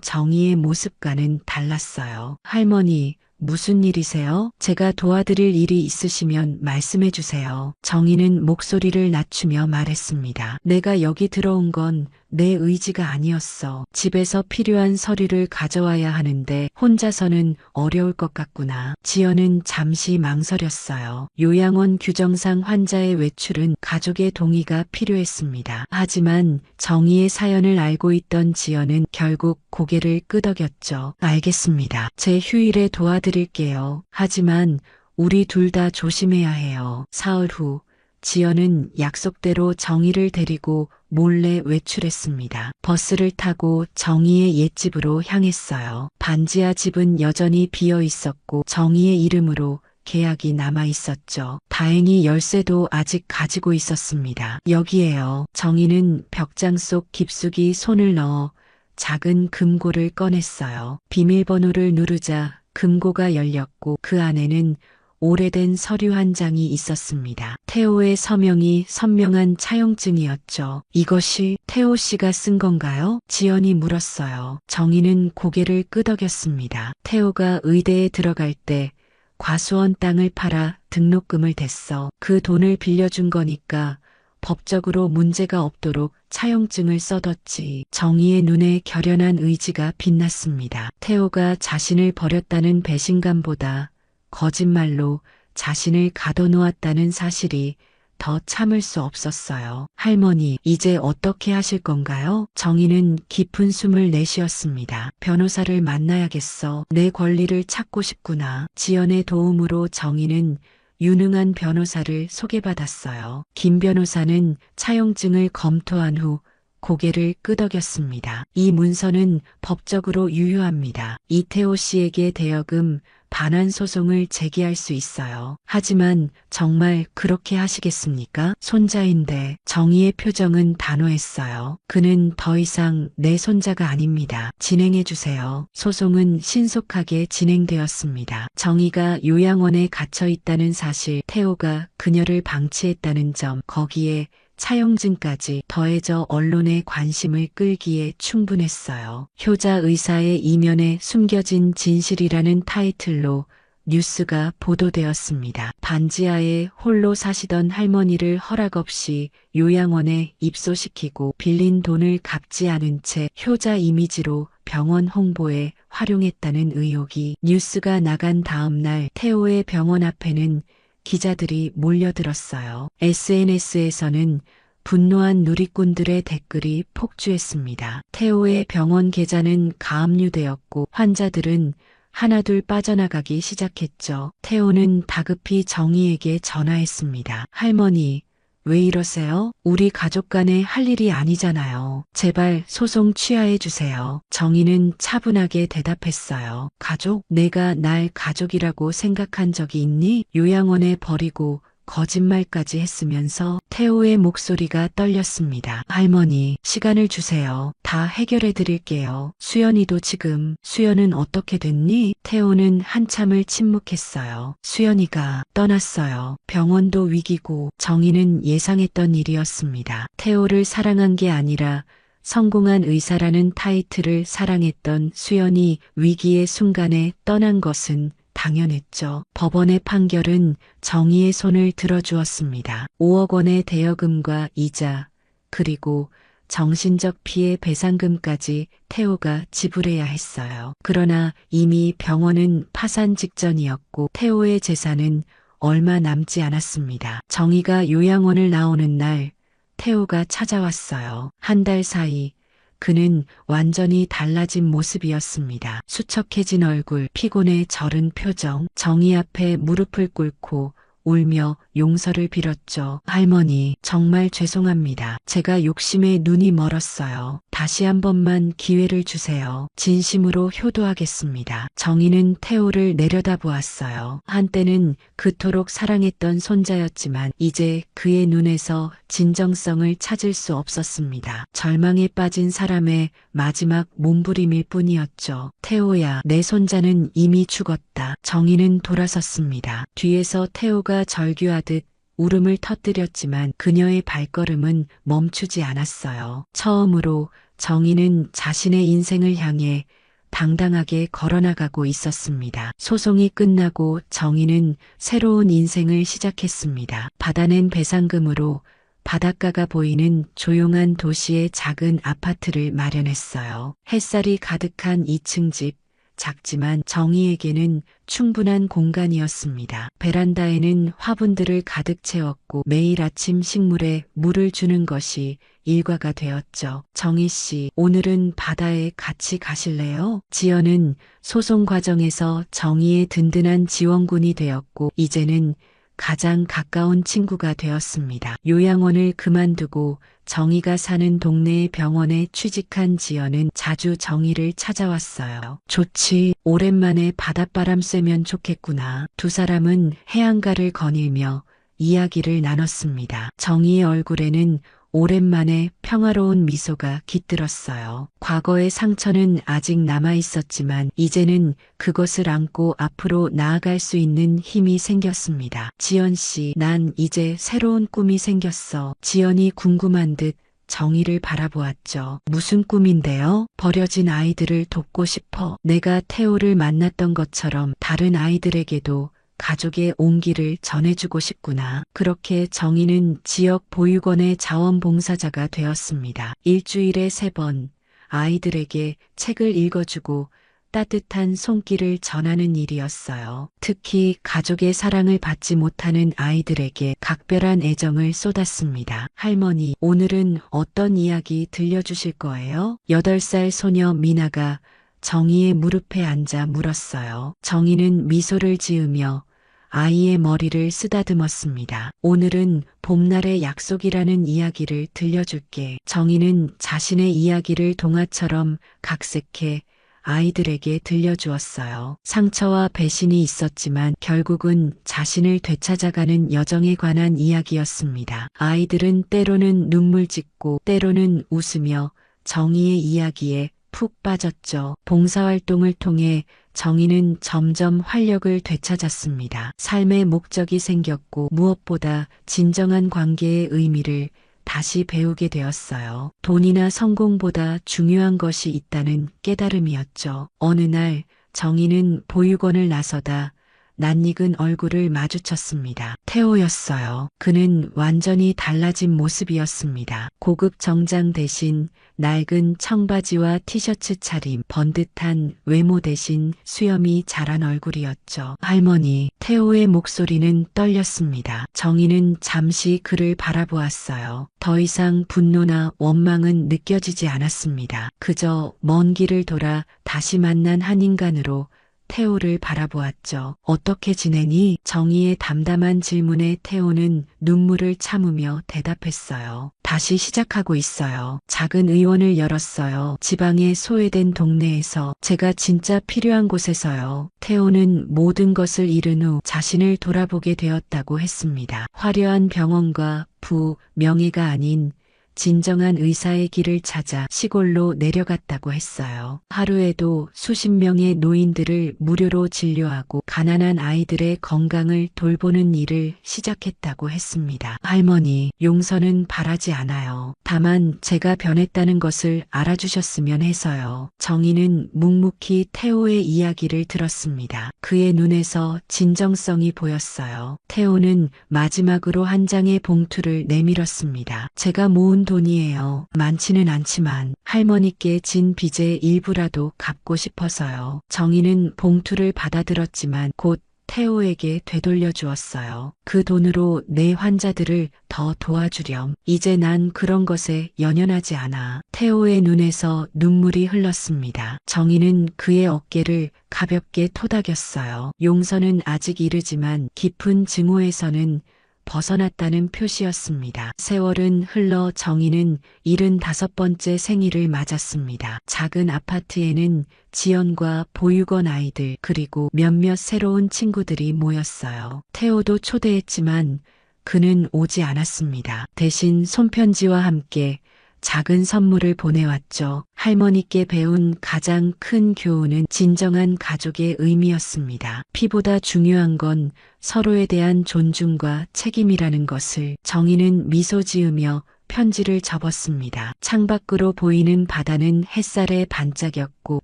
정희의 모습과는 달랐어요. 할머니, 무슨 일이세요? 제가 도와드릴 일이 있으시면 말씀해 주세요. 정희는 목소리를 낮추며 말했습니다. 내가 여기 들어온 건 내 의지가 아니었어. 집에서 필요한 서류를 가져와야 하는데 혼자서는 어려울 것 같구나. 지연은 잠시 망설였어요. 요양원 규정상 환자의 외출은 가족의 동의가 필요했습니다. 하지만 정희의 사연을 알고 있던 지연은 결국 고개를 끄덕였죠. 알겠습니다. 제 휴일에 도와드릴게요. 하지만 우리 둘 다 조심해야 해요. 사흘 후 지연은 약속대로 정희를 데리고 몰래 외출했습니다. 버스를 타고 정희의 옛집으로 향했어요. 반지하 집은 여전히 비어 있었고 정희의 이름으로 계약이 남아 있었죠. 다행히 열쇠도 아직 가지고 있었습니다. 여기에요. 정희는 벽장 속 깊숙이 손을 넣어 작은 금고를 꺼냈어요. 비밀번호를 누르자 금고가 열렸고 그 안에는 오래된 서류 한 장이 있었습니다. 태호의 서명이 선명한 차용증이었죠. 이것이 태호 씨가 쓴 건가요? 지연이 물었어요. 정희는 고개를 끄덕였습니다. 태호가 의대에 들어갈 때 과수원 땅을 팔아 등록금을 댔어. 그 돈을 빌려준 거니까 법적으로 문제가 없도록 차용증을 써뒀지. 정희의 눈에 결연한 의지가 빛났습니다. 태호가 자신을 버렸다는 배신감보다 거짓말로 자신을 가둬놓았다는 사실이 더 참을 수 없었어요. 할머니, 이제 어떻게 하실 건가요? 정희는 깊은 숨을 내쉬었습니다. 변호사를 만나야겠어. 내 권리를 찾고 싶구나. 지연의 도움으로 정희는 유능한 변호사를 소개받았어요. 김 변호사는 차용증을 검토한 후 고개를 끄덕였습니다. 이 문서는 법적으로 유효합니다. 이태호 씨에게 대여금 반환 소송을 제기할 수 있어요. 하지만 정말 그렇게 하시겠습니까? 손자인데. 정희의 표정은 단호했어요. 그는 더 이상 내 손자가 아닙니다. 진행해 주세요. 소송은 신속하게 진행되었습니다. 정희가 요양원에 갇혀 있다는 사실, 태호가 그녀를 방치했다는 점, 거기에 차용증까지 더해져 언론의 관심을 끌기에 충분했어요. 효자 의사의 이면에 숨겨진 진실이라는 타이틀로 뉴스가 보도되었습니다. 반지하에 홀로 사시던 할머니를 허락 없이 요양원에 입소시키고 빌린 돈을 갚지 않은 채 효자 이미지로 병원 홍보에 활용했다는 의혹이 뉴스가 나간 다음 날 태호의 병원 앞에는 기자들이 몰려들었어요. SNS에서는 분노한 누리꾼들의 댓글이 폭주했습니다. 태호의 병원 계좌는 가압류되었고 환자들은 하나둘 빠져나가기 시작했죠. 태호는 다급히 정희에게 전화했습니다. 할머니, 왜 이러세요? 우리 가족 간에 할 일이 아니잖아요. 제발 소송 취하해 주세요. 정희는 차분하게 대답했어요. 가족? 내가 날 가족이라고 생각한 적이 있니? 요양원에 버리고 거짓말까지 했으면서 태호의 목소리가 떨렸습니다. 할머니, 시간을 주세요. 다 해결해 드릴게요. 수연이도 지금. 수연은 어떻게 됐니? 태호는 한참을 침묵했어요. 수연이가 떠났어요. 병원도 위기고. 정희는 예상했던 일이었습니다. 태호를 사랑한 게 아니라 성공한 의사라는 타이틀을 사랑했던 수연이 위기의 순간에 떠난 것은 당연했죠. 법원의 판결은 정희의 손을 들어주었습니다. 5억 원의 대여금과 이자, 그리고 정신적 피해 배상금까지 태호가 지불해야 했어요. 그러나 이미 병원은 파산 직전이었고 태호의 재산은 얼마 남지 않았습니다. 정희가 요양원을 나오는 날 태호가 찾아왔어요. 한 달 사이 그는 완전히 달라진 모습이었습니다. 수척해진 얼굴, 피곤에 절은 표정, 정희 앞에 무릎을 꿇고 울며 용서를 빌었죠. 할머니, 정말 죄송합니다. 제가 욕심에 눈이 멀었어요. 다시 한 번만 기회를 주세요. 진심으로 효도하겠습니다. 정희는 태호를 내려다보았어요. 한때는 그토록 사랑했던 손자였지만 이제 그의 눈에서 진정성을 찾을 수 없었습니다. 절망에 빠진 사람의 마지막 몸부림일 뿐이었죠. 태호야, 내 손자는 이미 죽었다. 정희는 돌아섰습니다. 뒤에서 태호가 절규하듯 울음을 터뜨렸지만 그녀의 발걸음은 멈추지 않았어요. 처음으로 정희는 자신의 인생을 향해 당당하게 걸어나가고 있었습니다. 소송이 끝나고 정희는 새로운 인생을 시작했습니다. 받아낸 배상금으로 바닷가가 보이는 조용한 도시의 작은 아파트를 마련했어요. 햇살이 가득한 2층 집, 작지만 정희에게는 충분한 공간이었습니다. 베란다에는 화분들을 가득 채웠고 매일 아침 식물에 물을 주는 것이 일과가 되었죠. 정희 씨, 오늘은 바다에 같이 가실래요? 지연은 소송 과정에서 정희의 든든한 지원군이 되었고 이제는 가장 가까운 친구가 되었습니다. 요양원을 그만두고 정희가 사는 동네의 병원에 취직한 지연은 자주 정희를 찾아왔어요. 좋지, 오랜만에 바닷바람 쐬면 좋겠구나. 두 사람은 해안가를 거닐며 이야기를 나눴습니다. 정희의 얼굴에는 오랜만에 평화로운 미소가 깃들었어요. 과거의 상처는 아직 남아 있었지만 이제는 그것을 안고 앞으로 나아갈 수 있는 힘이 생겼습니다. 지연 씨, 난 이제 새로운 꿈이 생겼어. 지연이 궁금한 듯 정희를 바라보았죠. 무슨 꿈인데요? 버려진 아이들을 돕고 싶어. 내가 태호를 만났던 것처럼 다른 아이들에게도 가족의 온기를 전해주고 싶구나. 그렇게 정희는 지역 보육원의 자원봉사자가 되었습니다. 일주일에 3번 아이들에게 책을 읽어주고 따뜻한 손길을 전하는 일이었어요. 특히 가족의 사랑을 받지 못하는 아이들에게 각별한 애정을 쏟았습니다. 할머니, 오늘은 어떤 이야기 들려주실 거예요? 8살 소녀 미나가 정희의 무릎에 앉아 물었어요. 정희는 미소를 지으며 아이의 머리를 쓰다듬었습니다. 오늘은 봄날의 약속이라는 이야기를 들려줄게. 정희는 자신의 이야기를 동화처럼 각색해 아이들에게 들려주었어요. 상처와 배신이 있었지만 결국은 자신을 되찾아가는 여정에 관한 이야기였습니다. 아이들은 때로는 눈물 짓고 때로는 웃으며 정희의 이야기에 푹 빠졌죠. 봉사활동을 통해 정희는 점점 활력을 되찾았습니다. 삶의 목적이 생겼고 무엇보다 진정한 관계의 의미를 다시 배우게 되었어요. 돈이나 성공보다 중요한 것이 있다는 깨달음이었죠. 어느 날 정희는 보육원을 나서다 낯익은 얼굴을 마주쳤습니다. 태호였어요. 그는 완전히 달라진 모습이었습니다. 고급 정장 대신 낡은 청바지와 티셔츠 차림, 번듯한 외모 대신 수염이 자란 얼굴이었죠. 할머니, 태호의 목소리는 떨렸습니다. 정희는 잠시 그를 바라보았어요. 더 이상 분노나 원망은 느껴지지 않았습니다. 그저 먼 길을 돌아 다시 만난 한 인간으로 태호를 바라보았죠. 어떻게 지내니? 정희의 담담한 질문에 태호는 눈물을 참으며 대답했어요. 다시 시작하고 있어요. 작은 의원을 열었어요. 지방의 소외된 동네에서, 제가 진짜 필요한 곳에서요. 태호는 모든 것을 잃은 후 자신을 돌아보게 되었다고 했습니다. 화려한 병원과 부, 명예가 아닌 진정한 의사의 길을 찾아 시골로 내려갔다고 했어요. 하루에도 수십 명의 노인들을 무료로 진료하고 가난한 아이들의 건강을 돌보는 일을 시작했다고 했습니다. 할머니, 용서는 바라지 않아요. 다만 제가 변했다는 것을 알아주셨으면 해서요. 정희는 묵묵히 태호의 이야기를 들었습니다. 그의 눈에서 진정성이 보였어요. 태호는 마지막으로 한 장의 봉투를 내밀었습니다. 제가 모은 돈이에요. 많지는 않지만 할머니께 진 빚의 일부라도 갚고 싶어서요. 정희는 봉투를 받아들었지만 곧 태호에게 되돌려 주었어요. 그 돈으로 내 환자들을 더 도와주렴. 이제 난 그런 것에 연연하지 않아. 태호의 눈에서 눈물이 흘렀습니다. 정희는 그의 어깨를 가볍게 토닥였어요. 용서는 아직 이르지만 깊은 증오에서는 벗어났다는 표시였습니다. 세월은 흘러 정희는 75번째 생일을 맞았습니다. 작은 아파트에는 지연과 보육원 아이들 그리고 몇몇 새로운 친구들이 모였어요. 태호도 초대했지만 그는 오지 않았습니다. 대신 손편지와 함께 작은 선물을 보내왔죠. 할머니께 배운 가장 큰 교훈은 진정한 가족의 의미였습니다. 피보다 중요한 건 서로에 대한 존중과 책임이라는 것을. 정희는 미소 지으며 편지를 접었습니다. 창밖으로 보이는 바다는 햇살에 반짝였고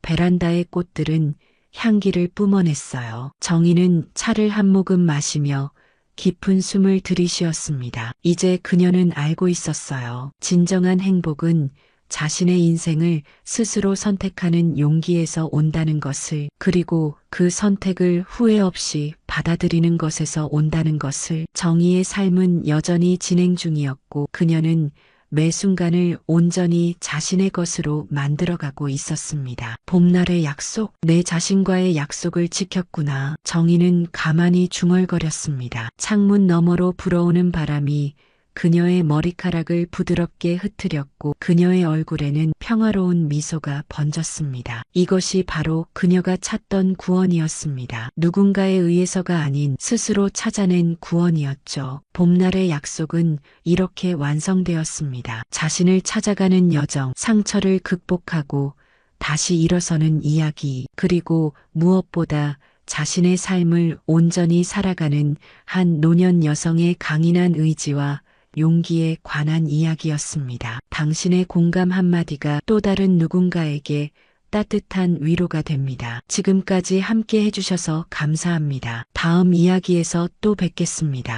베란다의 꽃들은 향기를 뿜어냈어요. 정희는 차를 한 모금 마시며 깊은 숨을 들이쉬었습니다. 이제 그녀는 알고 있었어요. 진정한 행복은 자신의 인생을 스스로 선택하는 용기에서 온다는 것을, 그리고 그 선택을 후회 없이 받아들이는 것에서 온다는 것을. 정희의 삶은 여전히 진행 중이었고 그녀는 매 순간을 온전히 자신의 것으로 만들어가고 있었습니다. 봄날의 약속, 내 자신과의 약속을 지켰구나. 정희는 가만히 중얼거렸습니다. 창문 너머로 불어오는 바람이 그녀의 머리카락을 부드럽게 흩트렸고 그녀의 얼굴에는 평화로운 미소가 번졌습니다. 이것이 바로 그녀가 찾던 구원이었습니다. 누군가에 의해서가 아닌 스스로 찾아낸 구원이었죠. 봄날의 약속은 이렇게 완성되었습니다. 자신을 찾아가는 여정, 상처를 극복하고 다시 일어서는 이야기, 그리고 무엇보다 자신의 삶을 온전히 살아가는 한 노년 여성의 강인한 의지와 용기에 관한 이야기였습니다. 당신의 공감 한마디가 또 다른 누군가에게 따뜻한 위로가 됩니다. 지금까지 함께 해주셔서 감사합니다. 다음 이야기에서 또 뵙겠습니다.